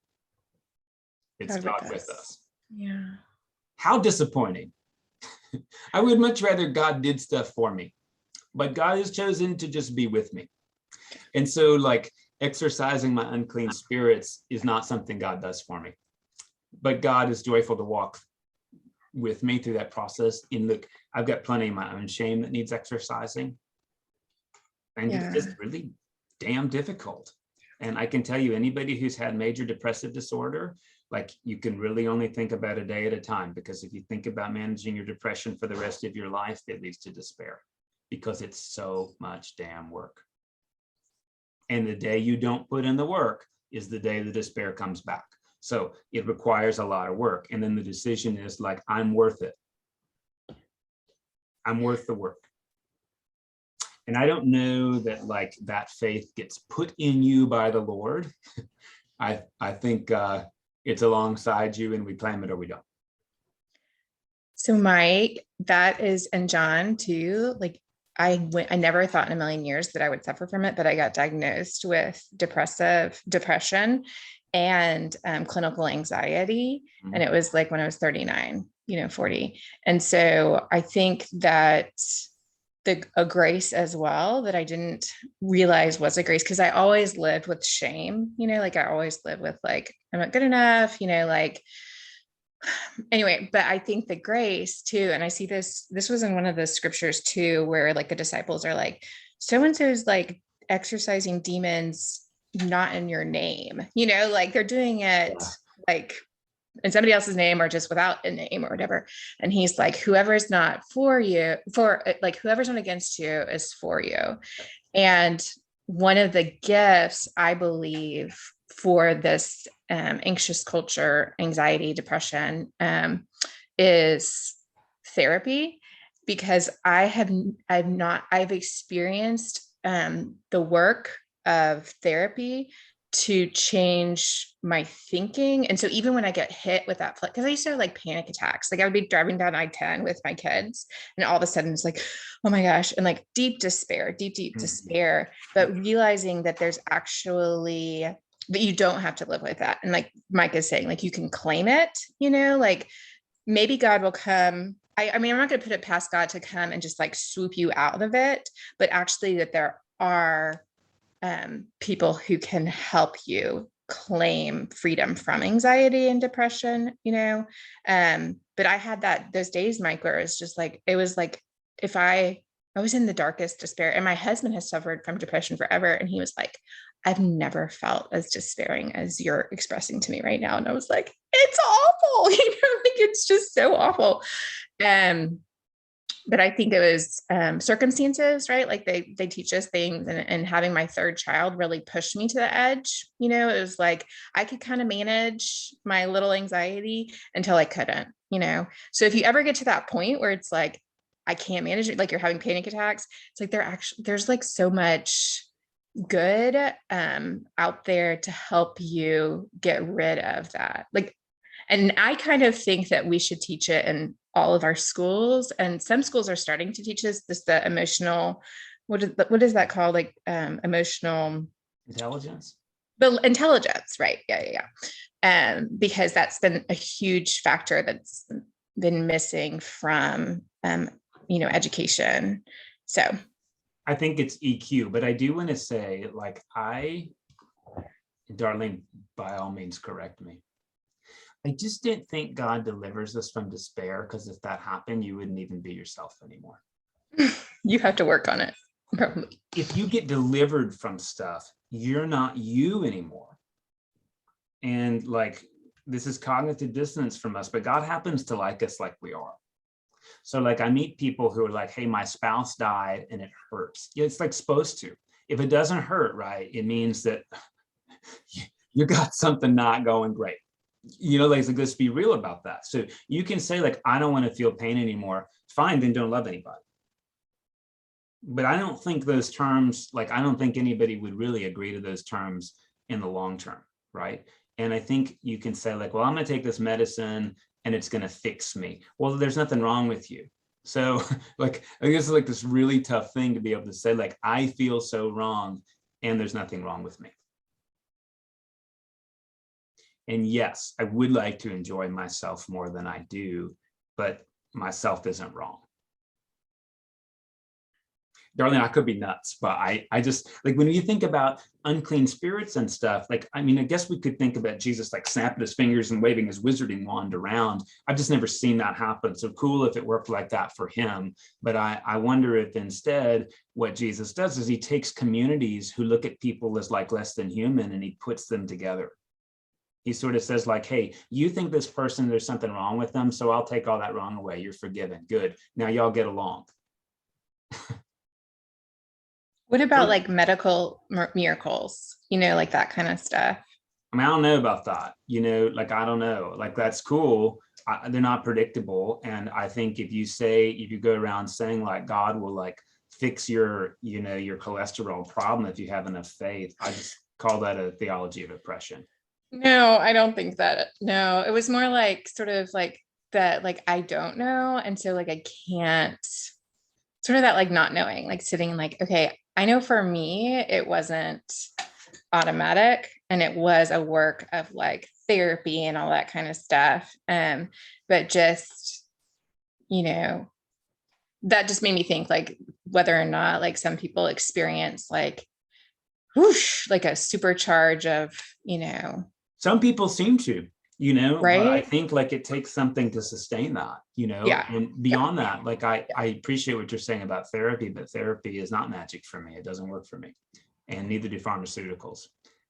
It's God with us. Yeah. How disappointing. I would much rather God did stuff for me, but God has chosen to just be with me. And so like exercising my unclean spirits is not something God does for me, but God is joyful to walk with me through that process. I've got plenty of my own shame that needs exercising. And it's just really damn difficult. And I can tell you, anybody who's had major depressive disorder, like you can really only think about a day at a time, because if you think about managing your depression for the rest of your life, it leads to despair because it's so much damn work. And the day you don't put in the work is the day the despair comes back. So it requires a lot of work. And then the decision is like, I'm worth it. I'm worth the work. And I don't know that like that faith gets put in you by the Lord. I think it's alongside you and we claim it or we don't. So Mike, that is, and John too, like I never thought in a million years that I would suffer from it, but I got diagnosed with depression and clinical anxiety. And it was like when I was 39, 40. And so I think that a grace as well that I didn't realize was a grace, because I always lived with shame, like I always lived with like, I'm not good enough, like, anyway, but I think the grace too, and I see this was in one of the scriptures too, where like the disciples are like, so-and-so's like exorcising demons, not in your name, like they're doing it like in somebody else's name or just without a name or whatever. And he's like, whoever's not whoever's not against you is for you. And one of the gifts, I believe, for this anxious culture, anxiety, depression, is therapy, because I've experienced the work of therapy to change my thinking. And so even when I get hit with that, because I used to have like panic attacks, like I would be driving down I-10 with my kids, and all of a sudden it's like, oh my gosh, and like deep despair, despair, but realizing that there's actually, that you don't have to live with that. And like Mike is saying, like you can claim it, like maybe God will come. I mean, I'm not going to put it past God to come and just like swoop you out of it, but actually that there are people who can help you claim freedom from anxiety and depression, but I had those days, Mike, where it was like if I was in the darkest despair, and my husband has suffered from depression forever. And he was like, I've never felt as despairing as you're expressing to me right now. And I was like, it's awful, like it's just so awful. But I think it was circumstances, right? Like they teach us things, and having my third child really pushed me to the edge. It was like, I could kind of manage my little anxiety until I couldn't, So if you ever get to that point where it's like, I can't manage it, like you're having panic attacks, it's like there's like so much good out there to help you get rid of that. Like, and I kind of think that we should teach it in all of our schools, and some schools are starting to teach us this, the emotional, what is that called? Like emotional intelligence. The intelligence, right? Yeah. Because that's been a huge factor that's been missing from education. So I think it's EQ, but I do want to say, like, Darlene, by all means, correct me. I just didn't think God delivers us from despair, because if that happened, you wouldn't even be yourself anymore. You have to work on it, probably. If you get delivered from stuff, you're not you anymore. And like, this is cognitive dissonance from us, but God happens to like us like we are. So like, I meet people who are like, hey, my spouse died and it hurts. It's like supposed to. If it doesn't hurt, right, it means that you got something not going great. Like, let's be real about that. So you can say like, I don't want to feel pain anymore. Fine, then don't love anybody. But I don't think those terms, like, I don't think anybody would really agree to those terms in the long term, right? And I think you can say like, well, I'm going to take this medicine and it's going to fix me. Well, there's nothing wrong with you. So like, I guess it's like this really tough thing to be able to say like, I feel so wrong and there's nothing wrong with me. And yes, I would like to enjoy myself more than I do, but myself isn't wrong. Darling, I could be nuts, but I just, like, when you think about unclean spirits and stuff, like, I mean, I guess we could think about Jesus like snapping his fingers and waving his wizarding wand around. I've just never seen that happen. So cool if it worked like that for him. But I wonder if instead what Jesus does is he takes communities who look at people as like less than human and he puts them together. He sort of says like, hey, you think this person, there's something wrong with them, so I'll take all that wrong away. You're forgiven. Good. Now y'all get along. What about like medical miracles, like that kind of stuff? I mean, I don't know about that, like, I don't know, like, that's cool. They're not predictable. And I think if you go around saying like God will like fix your cholesterol problem if you have enough faith, I just call that a theology of oppression. No, I don't think that. No, it was more like sort of like that, like, I don't know. And so like, I can't sort of that like not knowing, like sitting like, okay, I know for me, it wasn't automatic and it was a work of like therapy and all that kind of stuff. But just, you know, that just made me think like whether or not like some people experience like whoosh, like a supercharge of, you know. Some people seem to, you know, but I Right. think like it takes something to sustain that, you know, Yeah. and beyond that, like I appreciate what you're saying about therapy, but therapy is not magic for me. It doesn't work for me, and neither do pharmaceuticals.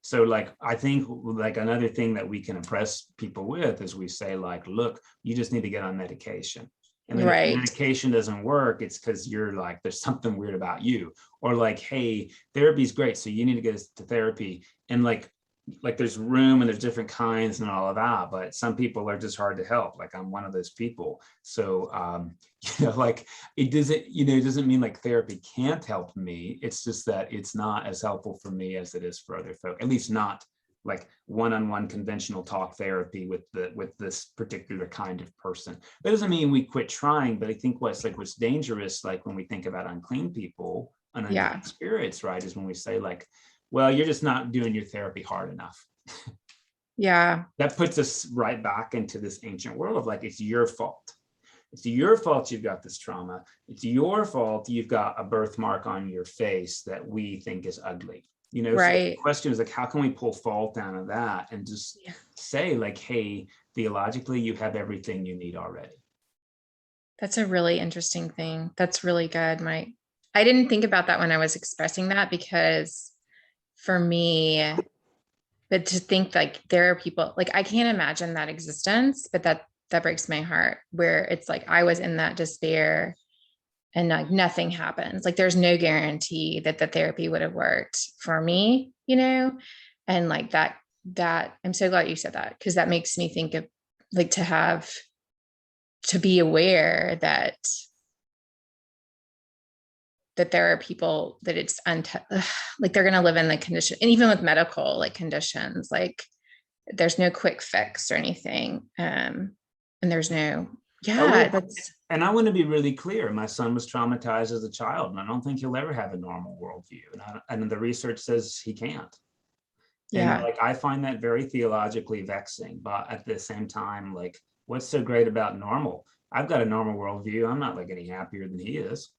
So like, I think like another thing that we can impress people with is we say like, look, you just need to get on medication. And then if Right. medication doesn't work, it's because you're like, there's something weird about you. Or like, hey, therapy is great, so you need to get to therapy. And like there's room and there's different kinds and all of that, but some people are just hard to help. Like I'm one of those people. So, you know, like it doesn't mean like therapy can't help me. It's just that it's not as helpful for me as it is for other folk, at least not like one-on-one conventional talk therapy with this particular kind of person. That doesn't mean we quit trying, but I think what's dangerous, like when we think about unclean people and unclean spirits, right, is when we say like, well, you're just not doing your therapy hard enough. Yeah. That puts us right back into this ancient world of like, it's your fault. It's your fault you've got this trauma. It's your fault you've got a birthmark on your face that we think is ugly. You know, so the question is like, how can we pull fault out of that and just say like, hey, theologically, you have everything you need already. That's a really interesting thing. That's really good, Mike. I didn't think about that when I was expressing that, because for me, but to think like there are people like, I can't imagine that existence, but that breaks my heart, where it's like, I was in that despair and like nothing happens. Like there's no guarantee that the therapy would have worked for me, you know? And like that I'm so glad you said that, because that makes me think of like to be aware that there are people that it's like they're going to live in the condition, and even with medical like conditions, like there's no quick fix or anything. And there's no, and I want to be really clear. My son was traumatized as a child, and I don't think he'll ever have a normal worldview. And the research says he can't. And like, I find that very theologically vexing, but at the same time, like, what's so great about normal? I've got a normal worldview. I'm not like any happier than he is.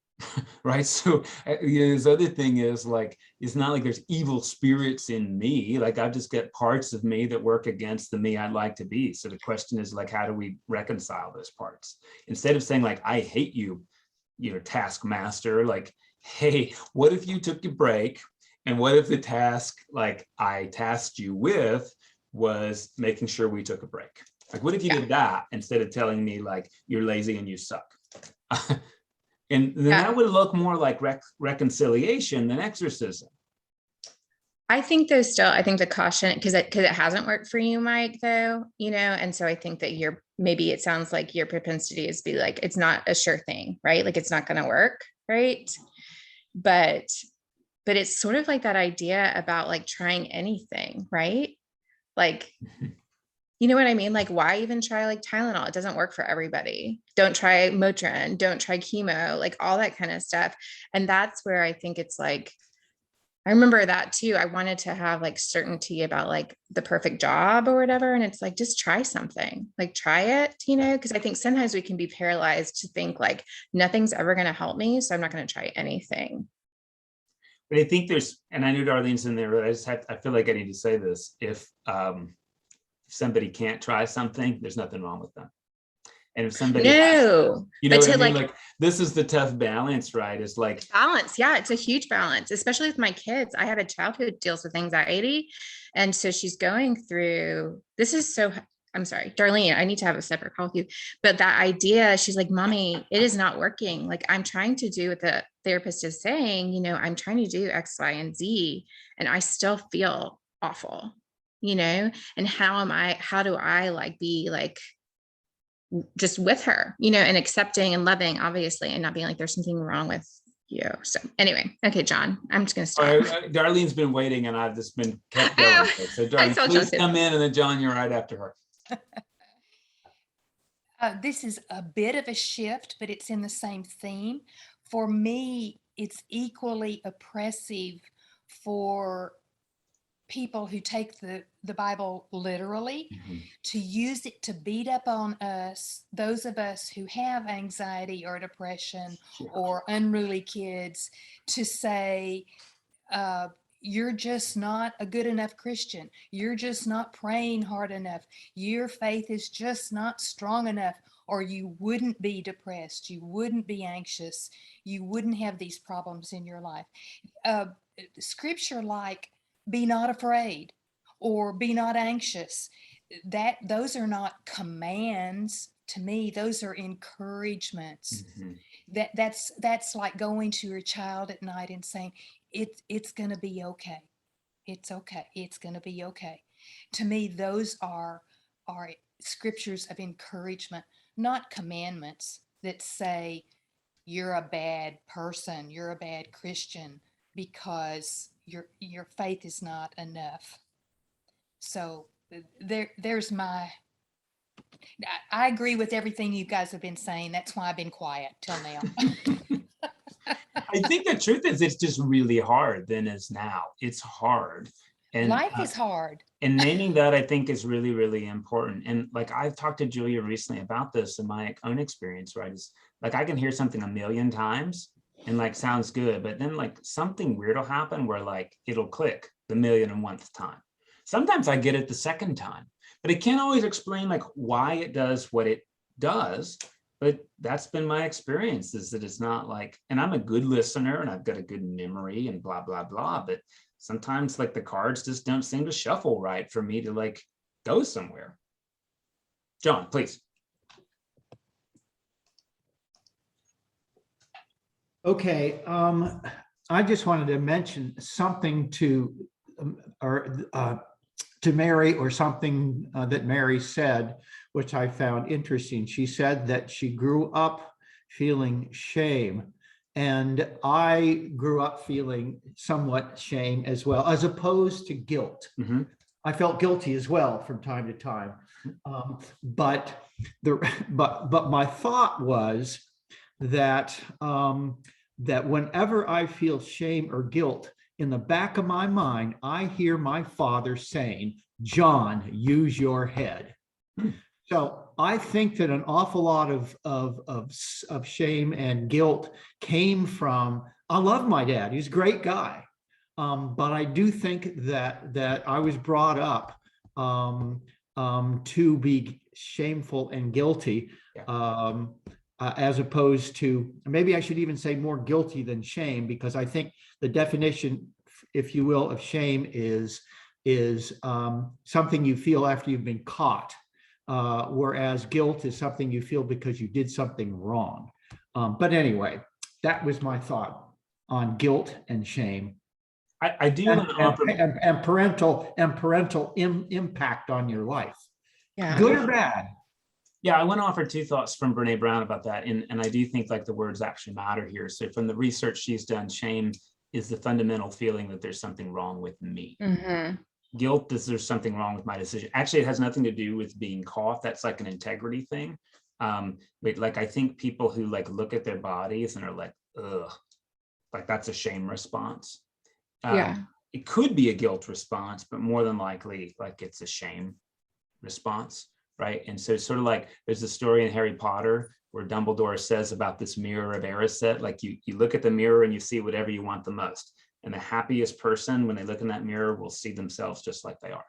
Right. So his other thing is like, it's not like there's evil spirits in me. Like I've just got parts of me that work against the me I'd like to be. So the question is like, how do we reconcile those parts? Instead of saying like, I hate you, you know, taskmaster, like, hey, what if you took a break? And what if the task like I tasked you with was making sure we took a break? Like, what if you did that instead of telling me like, you're lazy and you suck? And then that would look more like reconciliation than exorcism. I think I think the caution, because it hasn't worked for you, Mike, though, you know, and so I think that maybe it sounds like your propensity is be like, it's not a sure thing, right? Like it's not going to work, right? But it's sort of like that idea about like trying anything, right? Like, you know what I mean? Like, why even try like Tylenol? It doesn't work for everybody. Don't try Motrin, don't try chemo, like all that kind of stuff. And that's where I think it's like, I remember that too. I wanted to have like certainty about like the perfect job or whatever. And it's like, just try something, like try it, you know, because I think sometimes we can be paralyzed to think like nothing's ever going to help me, so I'm not going to try anything. But I think and I know Darlene's in there, but I feel like I need to say this. If somebody can't try something, there's nothing wrong with them. And if somebody, you know what I mean? Like this is the tough balance, right? It's like balance. Yeah. It's a huge balance, especially with my kids. I have a child who deals with anxiety. And so she's going through, I'm sorry, Darlene, I need to have a separate call with you, but that idea, she's like, Mommy, it is not working. Like I'm trying to do what the therapist is saying, you know, I'm trying to do X, Y, and Z, and I still feel awful, you know, and how do I like be like just with her, you know, and accepting and loving, obviously, and not being like, there's something wrong with you. So anyway, okay, John, I'm just going to stop. Darlene's been waiting and I've just been kept going. So Darlene, please come in, and then John, you're right after her. This is a bit of a shift, but it's in the same theme. For me, it's equally oppressive for people who take the Bible literally, to use it to beat up on us, those of us who have anxiety or depression or unruly kids, to say, you're just not a good enough Christian. You're just not praying hard enough. Your faith is just not strong enough, or you wouldn't be depressed. You wouldn't be anxious. You wouldn't have these problems in your life. Scripture like, be not afraid or be not anxious. Those are not commands to me. Those are encouragements. That's like going to your child at night and saying, it's going to be okay. It's okay. It's going to be okay. To me, those are scriptures of encouragement, not commandments that say you're a bad person, you're a bad Christian because your faith is not enough. So there's my, I agree with everything you guys have been saying. That's why I've been quiet till now. I think the truth is it's just really hard then as now. It's hard. And life is hard. And naming that, I think, is really, really important. And like, I've talked to Julia recently about this in my own experience, right? It's like, I can hear something 1,000,000 times and like, sounds good, but then like something weird will happen where like, it'll click the 1,000,001th time. Sometimes I get it the second time, but it can't always explain like why it does what it does. But that's been my experience, is that it's not like, and I'm a good listener and I've got a good memory and blah, blah, blah. But sometimes like the cards just don't seem to shuffle right for me to like go somewhere. John, please. Okay, I just wanted to mention something to Mary, or something that Mary said, which I found interesting. She said that she grew up feeling shame, and I grew up feeling somewhat shame as well, as opposed to guilt. I felt guilty as well from time to time, but my thought was that that whenever I feel shame or guilt, in the back of my mind, I hear my father saying, "John, use your head." So I think that an awful lot of shame and guilt came from, I love my dad, he's a great guy. But I do think that I was brought up to be shameful and guilty, as opposed to, maybe I should even say more guilty than shame, because I think the definition, if you will, of shame is something you feel after you've been caught, whereas guilt is something you feel because you did something wrong. But anyway, that was my thought on guilt and shame. I do want to offer, and parental impact on your life, Yeah. good or bad. yeah, I want to offer two thoughts from Brene Brown about that. And I do think like the words actually matter here. So from the research she's done, shame is the fundamental feeling that there's something wrong with me. Guilt is there's something wrong with my decision. Actually, it has nothing to do with being caught. That's like an integrity thing. But like, I think people who like look at their bodies and are like, ugh, like that's a shame response. It could be a guilt response, but more than likely, like it's a shame response, right? And so it's sort of like, there's a story in Harry Potter where Dumbledore says about this mirror of Erised, like you look at the mirror and you see whatever you want the most. And the happiest person, when they look in that mirror, will see themselves just like they are.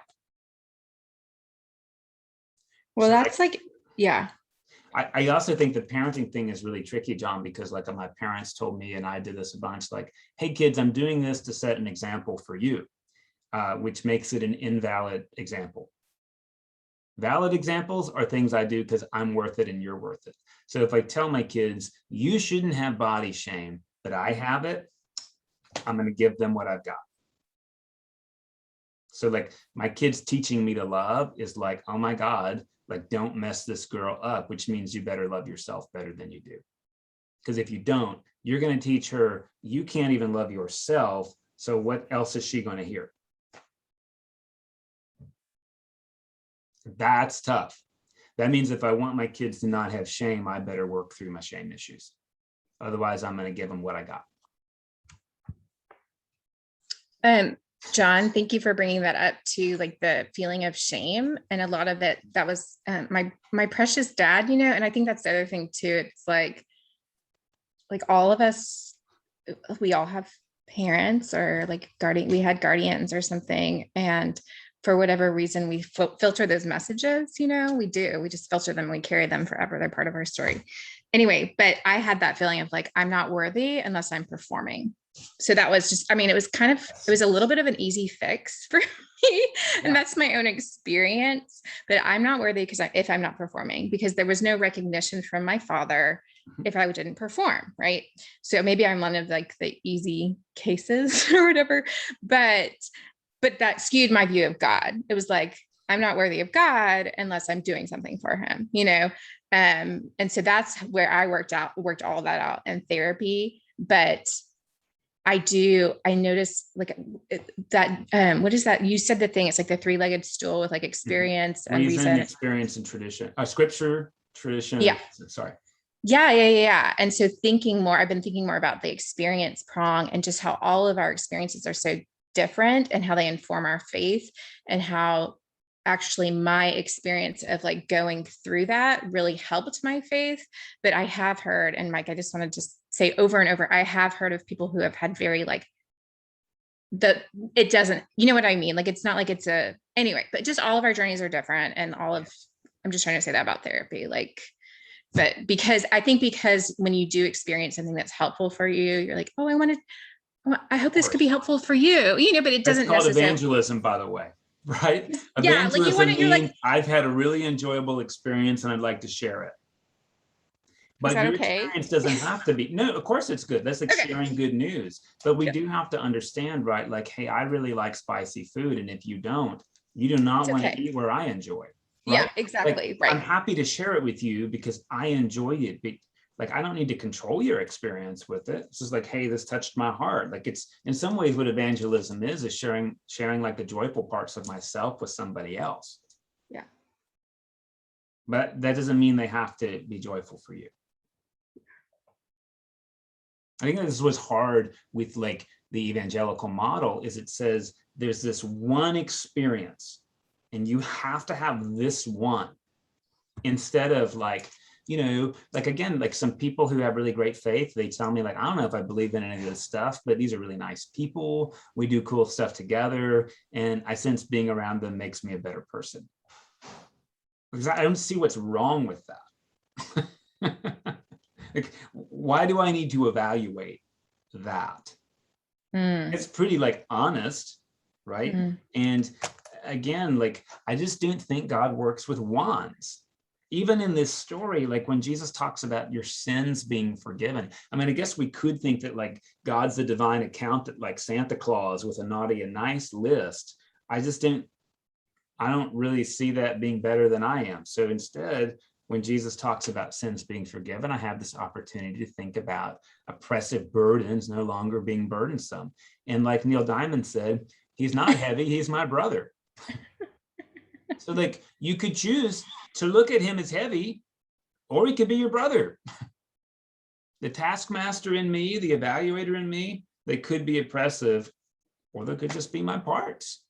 Well, So that's like, yeah. I also think the parenting thing is really tricky, John, because like my parents told me, and I did this a bunch, like, hey kids, I'm doing this to set an example for you, which makes it an invalid example. Valid examples are things I do because I'm worth it and you're worth it. So if I tell my kids, you shouldn't have body shame, but I have it, I'm going to give them what I've got. So like my kids teaching me to love is like, oh my God, like don't mess this girl up, which means you better love yourself better than you do. Because if you don't, you're going to teach her, you can't even love yourself. So what else is she going to hear? That's tough. That means if I want my kids to not have shame, I better work through my shame issues. Otherwise, I'm going to give them what I got. John, thank you for bringing that up to like the feeling of shame. And a lot of it, that was my precious dad, and I think that's the other thing too. It's like all of us, we all have parents or like we had guardians or something. And for whatever reason, we filter those messages, we just filter them. We carry them forever. They're part of our story. Anyway, but I had that feeling of like, I'm not worthy unless I'm performing. So that was just, it was a little bit of an easy fix for me. And that's my own experience, but I'm not worthy if I'm not performing, because there was no recognition from my father if I didn't perform. Right. So maybe I'm one of like the easy cases or whatever, but that skewed my view of God. It was like, I'm not worthy of God unless I'm doing something for him, and so that's where I worked all that out in therapy. But I noticed like that, what is that? You said the thing, it's like the 3-legged stool with like experience and reason, experience and tradition, scripture, tradition. Yeah. Sorry. Yeah. And so I've been thinking more about the experience prong and just how all of our experiences are so different and how they inform our faith, and how actually my experience of like going through that really helped my faith. But I have heard, and Mike, I just want to just say over and over, I have heard of people who have had very like it doesn't, you know what I mean? Like, it's not like anyway, but just all of our journeys are different, and I'm just trying to say that about therapy. Like, but because when you do experience something that's helpful for you, you're like, oh, I hope this could be helpful for you, but it doesn't necessarily. It's called evangelism, by the way, right? Yeah, evangelism like means I've had a really enjoyable experience and I'd like to share it. But your experience doesn't have to be. No, of course it's good. That's like sharing good news. But we do have to understand, right? Like, hey, I really like spicy food, and if you do not want to eat where I enjoy. Right? Yeah, exactly. Like, I'm happy to share it with you because I enjoy it. Like, I don't need to control your experience with it. It's just like, hey, this touched my heart. Like, it's in some ways what evangelism is sharing like the joyful parts of myself with somebody else. Yeah. But that doesn't mean they have to be joyful for you. I think this was hard with like the evangelical model, is it says there's this one experience and you have to have this one, instead of like, like, again, like some people who have really great faith, they tell me like, I don't know if I believe in any of this stuff, but these are really nice people. We do cool stuff together. And I sense being around them makes me a better person. Because I don't see what's wrong with that. Like, why do I need to evaluate that? It's pretty like honest, right? And again, like, I just don't think God works with wands. Even in this story, like when Jesus talks about your sins being forgiven, I guess we could think that like God's the divine accountant, like Santa Claus with a naughty and nice list. I don't really see that being better than I am. So instead, when Jesus talks about sins being forgiven, I have this opportunity to think about oppressive burdens no longer being burdensome. And like Neil Diamond said, he's not heavy, he's my brother. So like, you could choose to look at him as heavy, or he could be your brother. The taskmaster in me, the evaluator in me, they could be oppressive, or they could just be my parts.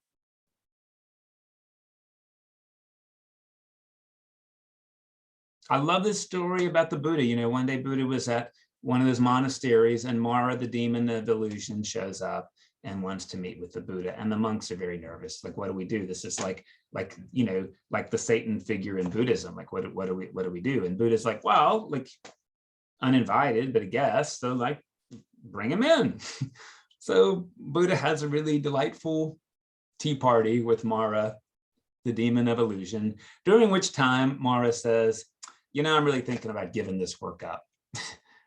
I love this story about the Buddha. One day Buddha was at one of those monasteries, and Mara, the demon of illusion, shows up and wants to meet with the Buddha. And the monks are very nervous. Like, what do we do? This is like the Satan figure in Buddhism. Like, what do we do? And Buddha's like, well, like, uninvited, but a guest. So like, bring him in. So Buddha has a really delightful tea party with Mara, the demon of illusion, during which time Mara says, I'm really thinking about giving this work up.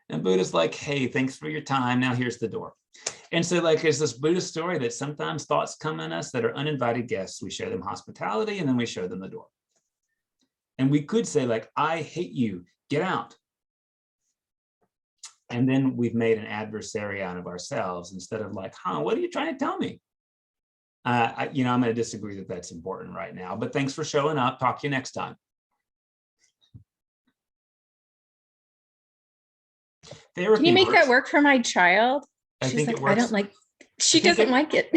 And Buddha's like, hey, thanks for your time. Now here's the door. And so like, there's this Buddhist story that sometimes thoughts come in us that are uninvited guests. We show them hospitality and then we show them the door. And we could say like, I hate you, get out. And then we've made an adversary out of ourselves instead of like, what are you trying to tell me? I'm going to disagree that that's important right now, but thanks for showing up. Talk to you next time. Therapy Can you make that works. work for my child? I She's think like, it I works. don't like, she think doesn't it- like it.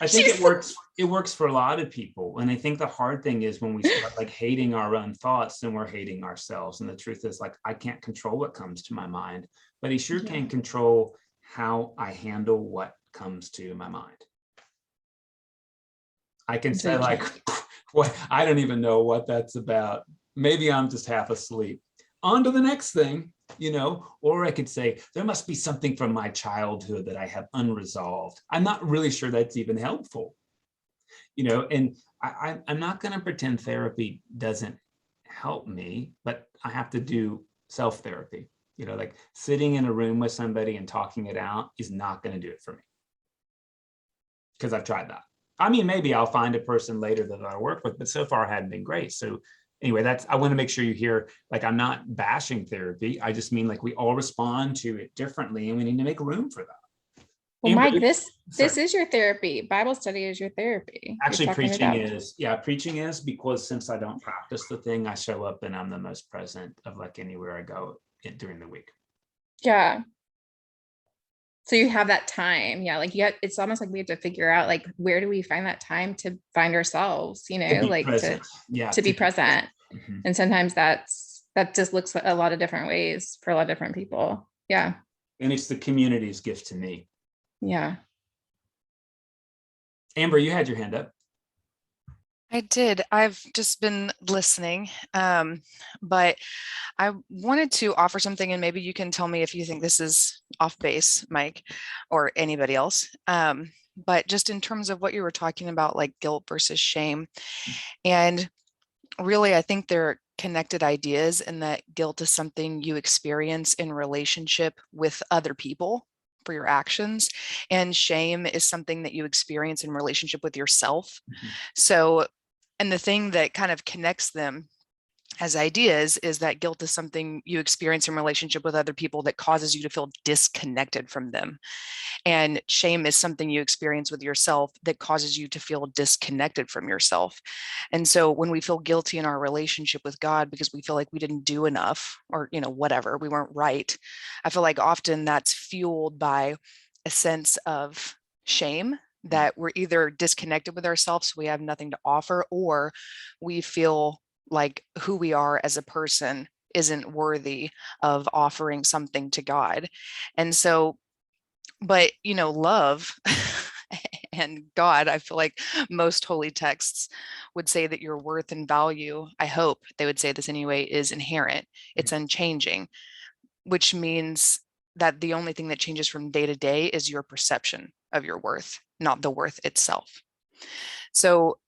I think She's it works. It works for a lot of people. And I think the hard thing is when we start like hating our own thoughts, then we're hating ourselves. And the truth is, like, I can't control what comes to my mind, but he sure Yeah. can control how I handle what comes to my mind. I can So say you like, what, I don't even know what that's about. Maybe I'm just half asleep. On to the next thing, you know, or I could say there must be something from my childhood that I have unresolved. I'm not really sure that's even helpful, you know, and I'm not going to pretend therapy doesn't help me, but I have to do self-therapy. You know, like sitting in a room with somebody and talking it out is not going to do it for me, because I've tried that. I mean, maybe I'll find a person later that I'll work with, but so far it hadn't been great. So anyway, I want to make sure you hear, like, I'm not bashing therapy. I just mean like we all respond to it differently and we need to make room for that. Well, Amber, Mike, this sorry. is your therapy. Bible study is your therapy. You're Actually, talking it preaching out. is, yeah, preaching is, because since I don't practice the thing, I show up and I'm the most present of like anywhere I go during the week. Yeah. So you have that time. Yeah. Like, yeah, it's almost like we have to figure out, like, where do we find that time to find ourselves, you To know, be like present. Yeah, to be present. Mhm. And sometimes that just looks a lot of different ways for a lot of different people. Yeah. And it's the community's gift to me. Yeah. Amber, you had your hand up. I did. I've just been listening, but I wanted to offer something, and maybe you can tell me if you think this is off base, Mike, or anybody else. But just in terms of what you were talking about, like guilt versus shame, and really, I think they're connected ideas, and that guilt is something you experience in relationship with other people for your actions, and shame is something that you experience in relationship with yourself. Mhm. So, and the thing that kind of connects them as ideas is that guilt is something you experience in relationship with other people that causes you to feel disconnected from them. And shame is something you experience with yourself that causes you to feel disconnected from yourself. And so when we feel guilty in our relationship with God because we feel like we didn't do enough, or, you know, whatever, we weren't right, I feel like often that's fueled by a sense of shame that we're either disconnected with ourselves, so we have nothing to offer, or we feel like who we are as a person isn't worthy of offering something to God. And so, but, you know, love and God, I feel like most holy texts would say that your worth and value, I hope they would say this anyway, is inherent. It's unchanging, which means that the only thing that changes from day to day is your perception of your worth, not the worth itself. So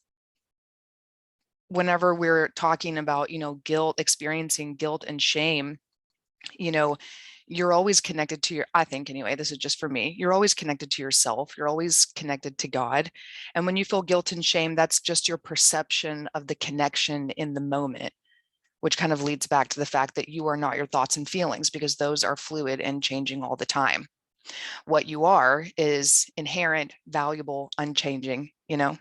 whenever we're talking about, you know, guilt, experiencing guilt and shame, you know, you're always connected to your, I think anyway, this is just for me, you're always connected to yourself. You're always connected to God. And when you feel guilt and shame, that's just your perception of the connection in the moment, which kind of leads back to the fact that you are not your thoughts and feelings, because those are fluid and changing all the time. What you are is inherent, valuable, unchanging, you know?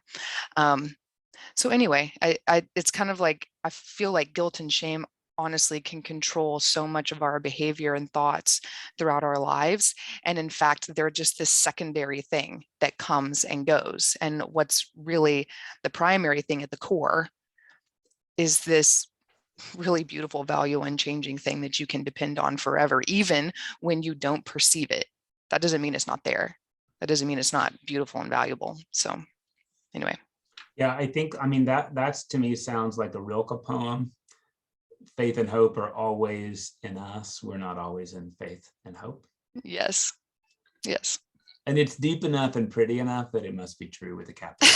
So anyway, it's kind of like, I feel like guilt and shame honestly can control so much of our behavior and thoughts throughout our lives. And in fact, they're just this secondary thing that comes and goes. And what's really the primary thing at the core is this really beautiful, value unchanging thing that you can depend on forever, even when you don't perceive it. That doesn't mean it's not there. That doesn't mean it's not beautiful and valuable. So anyway. Yeah, I think, I mean, that's to me sounds like a Rilke poem. Faith and hope are always in us. We're not always in faith and hope. Yes. Yes. And it's deep enough and pretty enough that it must be true with a capital.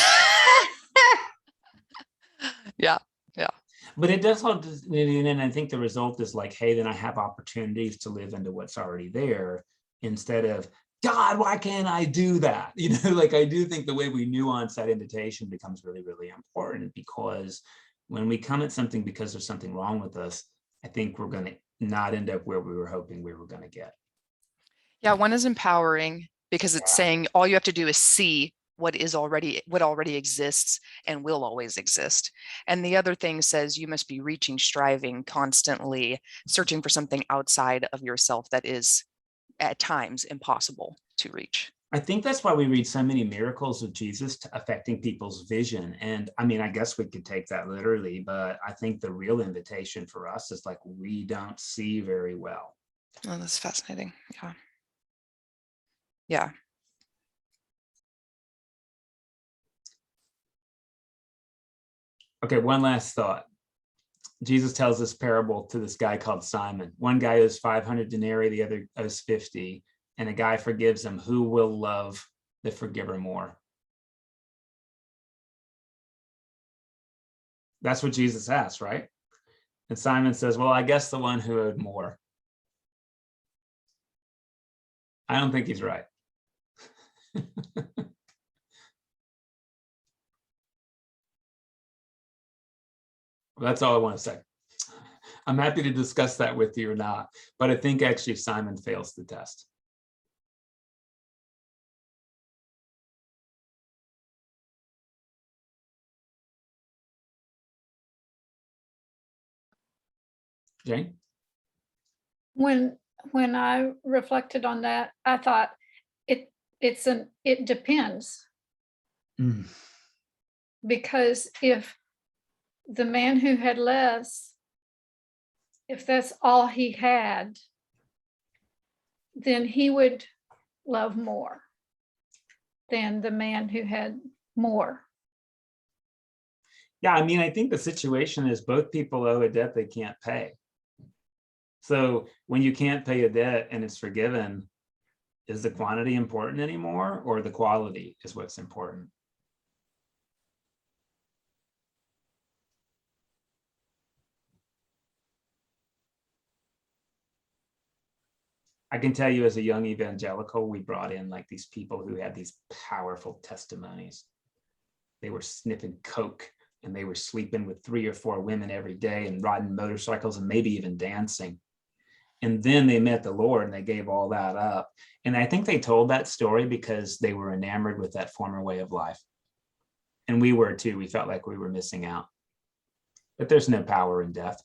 Yeah. Yeah. But it does help, and I think the result is like, hey, then I have opportunities to live into what's already there, instead of, God, why can't I do that? You know, like, I do think the way we nuance that invitation becomes really, really important, because when we come at something because there's something wrong with us, I think we're going to not end up where we were hoping we were going to get. Yeah. One is empowering because it's saying all you have to do is see what already exists and will always exist. And the other thing says you must be reaching, striving, constantly searching for something outside of yourself that is at times impossible to reach. I think that's why we read so many miracles of Jesus affecting people's vision. And I mean, I guess we could take that literally, but I think the real invitation for us is like, we don't see very well. Oh, that's fascinating. Yeah. Yeah. Okay, one last thought. Jesus tells this parable to this guy called Simon. One guy owes 500 denarii, the other owes 50. And the guy forgives him. Who will love the forgiver more? That's what Jesus asked, right? And Simon says, well, I guess the one who owed more. I don't think he's right. That's all I want to say. I'm happy to discuss that with you or not, but I think actually Simon fails the test. Jane? When I reflected on that, I thought it depends. Mm. Because if the man who had less, if that's all he had, then he would love more than the man who had more. Yeah, I mean, I think the situation is both people owe a debt they can't pay. So when you can't pay a debt and it's forgiven, is the quantity important anymore, or the quality is what's important? I can tell you as a young evangelical, we brought in like these people who had these powerful testimonies. They were sniffing coke and they were sleeping with 3 or 4 women every day and riding motorcycles and maybe even dancing. And then they met the Lord and they gave all that up. And I think they told that story because they were enamored with that former way of life. And we were too. We felt like we were missing out. But there's no power in death.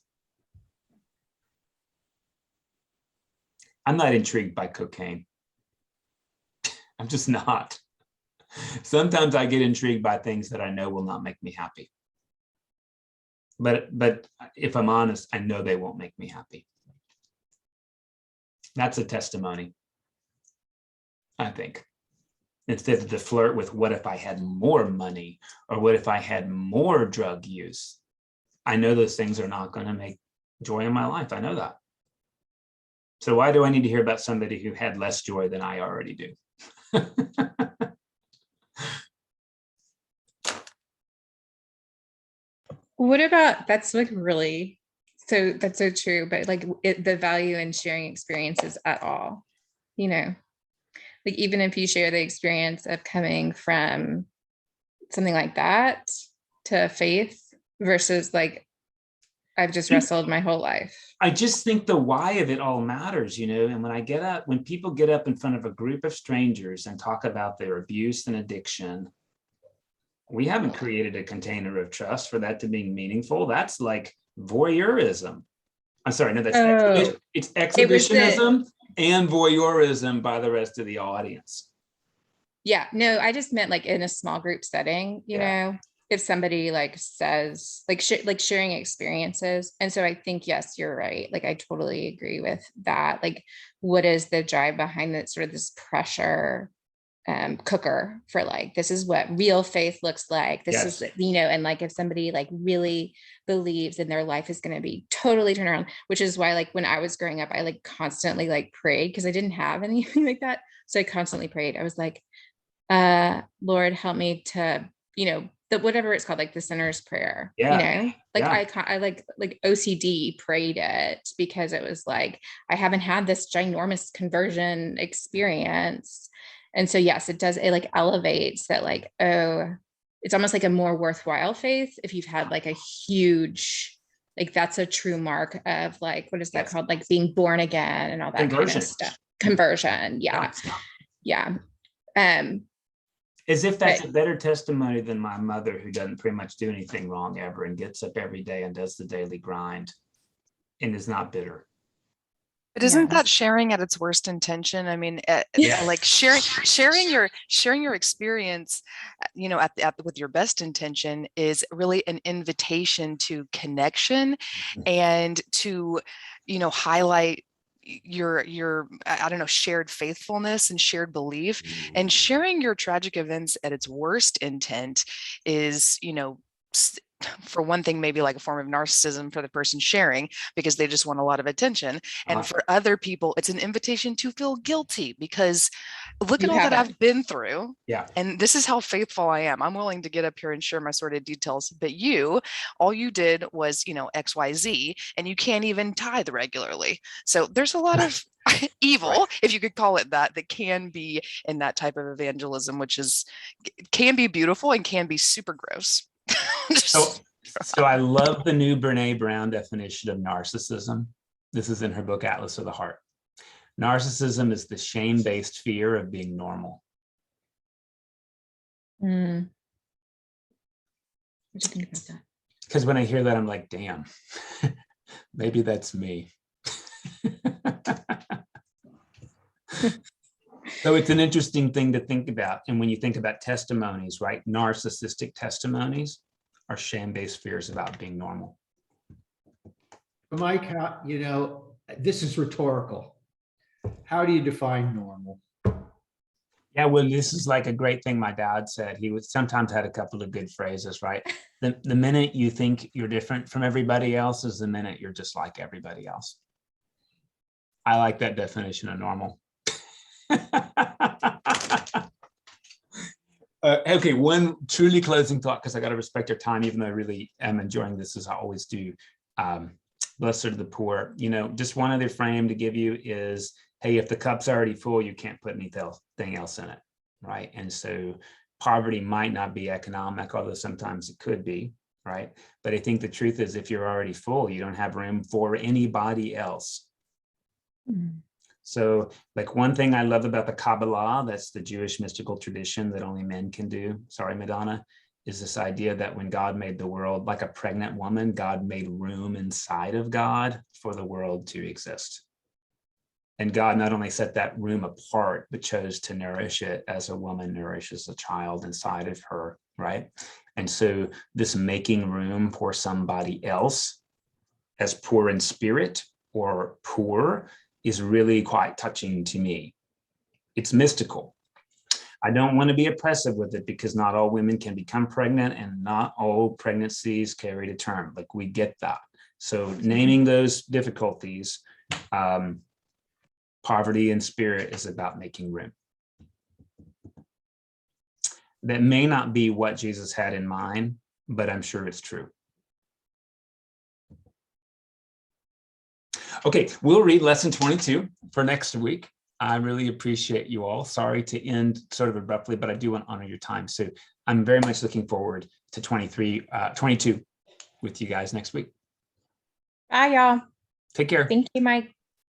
I'm not intrigued by cocaine. I'm just not. Sometimes I get intrigued by things that I know will not make me happy. But if I'm honest, I know they won't make me happy. That's a testimony, I think. Instead of to flirt with what if I had more money, or what if I had more drug use? I know those things are not going to make joy in my life. I know that. So why do I need to hear about somebody who had less joy than I already do? What about, that's like really, so that's so true, but like the value in sharing experiences at all, you know, like even if you share the experience of coming from something like that to faith versus like, I've just wrestled my whole life. I just think the why of it all matters, you know, and when people get up in front of a group of strangers and talk about their abuse and addiction, we haven't created a container of trust for that to be meaningful. That's like voyeurism. I'm sorry, no, that's it's exhibitionism and voyeurism by the rest of the audience. Yeah, no, I just meant like in a small group setting, you know, if somebody like says like sharing experiences. And so I think, yes, you're right. Like, I totally agree with that. Like, what is the drive behind that sort of this pressure cooker for like, this is what real faith looks like. This is, you know, and like if somebody like really believes in their life is going to be totally turned around, which is why like when I was growing up, I like constantly like prayed because I didn't have anything like that. So I constantly prayed. I was like, Lord, help me to, you know, whatever it's called, like the sinner's prayer, you know, like I like OCD prayed it because it was like, I haven't had this ginormous conversion experience. And so, yes, it does. It like elevates that, like, oh, it's almost like a more worthwhile faith if you've had like a huge, like, that's a true mark of like, what is that called? Like being born again and all that kind of stuff. Conversion. Yeah. As if that's a better testimony than my mother, who doesn't pretty much do anything wrong ever and gets up every day and does the daily grind and is not bitter. But isn't Yeah. that sharing at its worst intention? I mean, Yeah. like sharing your experience, with your best intention is really an invitation to connection and to, highlight your I don't know, shared faithfulness and shared belief. And sharing your tragic events at its worst intent is, for one thing, maybe like a form of narcissism for the person sharing because they just want a lot of attention. And for other people, it's an invitation to feel guilty because look at all that I've been through. Yeah. And this is how faithful I am. I'm willing to get up here and share my sordid details. But all you did was, XYZ, and you can't even tithe regularly. So there's a lot of evil, if you could call it that can be in that type of evangelism, which can be beautiful and can be super gross. So I love the new Brene Brown definition of narcissism. This is in her book, Atlas of the Heart. Narcissism is the shame-based fear of being normal. What do you think about that? Because when I hear that, I'm like, damn, maybe that's me. So it's an interesting thing to think about. And when you think about testimonies, right? Narcissistic testimonies are shame-based fears about being normal. Mike, this is rhetorical. How do you define normal? Yeah, well, this is like a great thing my dad said. He would sometimes had a couple of good phrases, right? The minute you think you're different from everybody else is the minute you're just like everybody else. I like that definition of normal. Okay, one truly closing thought, because I got to respect your time, even though I really am enjoying this as I always do. Blessed are the poor. Just one other frame to give you is, hey, if the cup's already full, you can't put anything else in it, right? And so poverty might not be economic, although sometimes it could be, right? But I think the truth is, if you're already full, you don't have room for anybody else. So like one thing I love about the Kabbalah, that's the Jewish mystical tradition that only men can do, sorry, Madonna, is this idea that when God made the world, like a pregnant woman, God made room inside of God for the world to exist. And God not only set that room apart, but chose to nourish it as a woman nourishes a child inside of her, right? And so this making room for somebody else as poor in spirit or poor is really quite touching to me. It's mystical. I don't want to be oppressive with it because not all women can become pregnant and not all pregnancies carry to term. Like, we get that. So naming those difficulties, poverty in spirit is about making room. That may not be what Jesus had in mind, but I'm sure it's true. Okay, we'll read lesson 22 for next week. I really appreciate you all. Sorry to end sort of abruptly, but I do want to honor your time. So I'm very much looking forward to 22 with you guys next week. Bye, y'all. Take care. Thank you, Mike.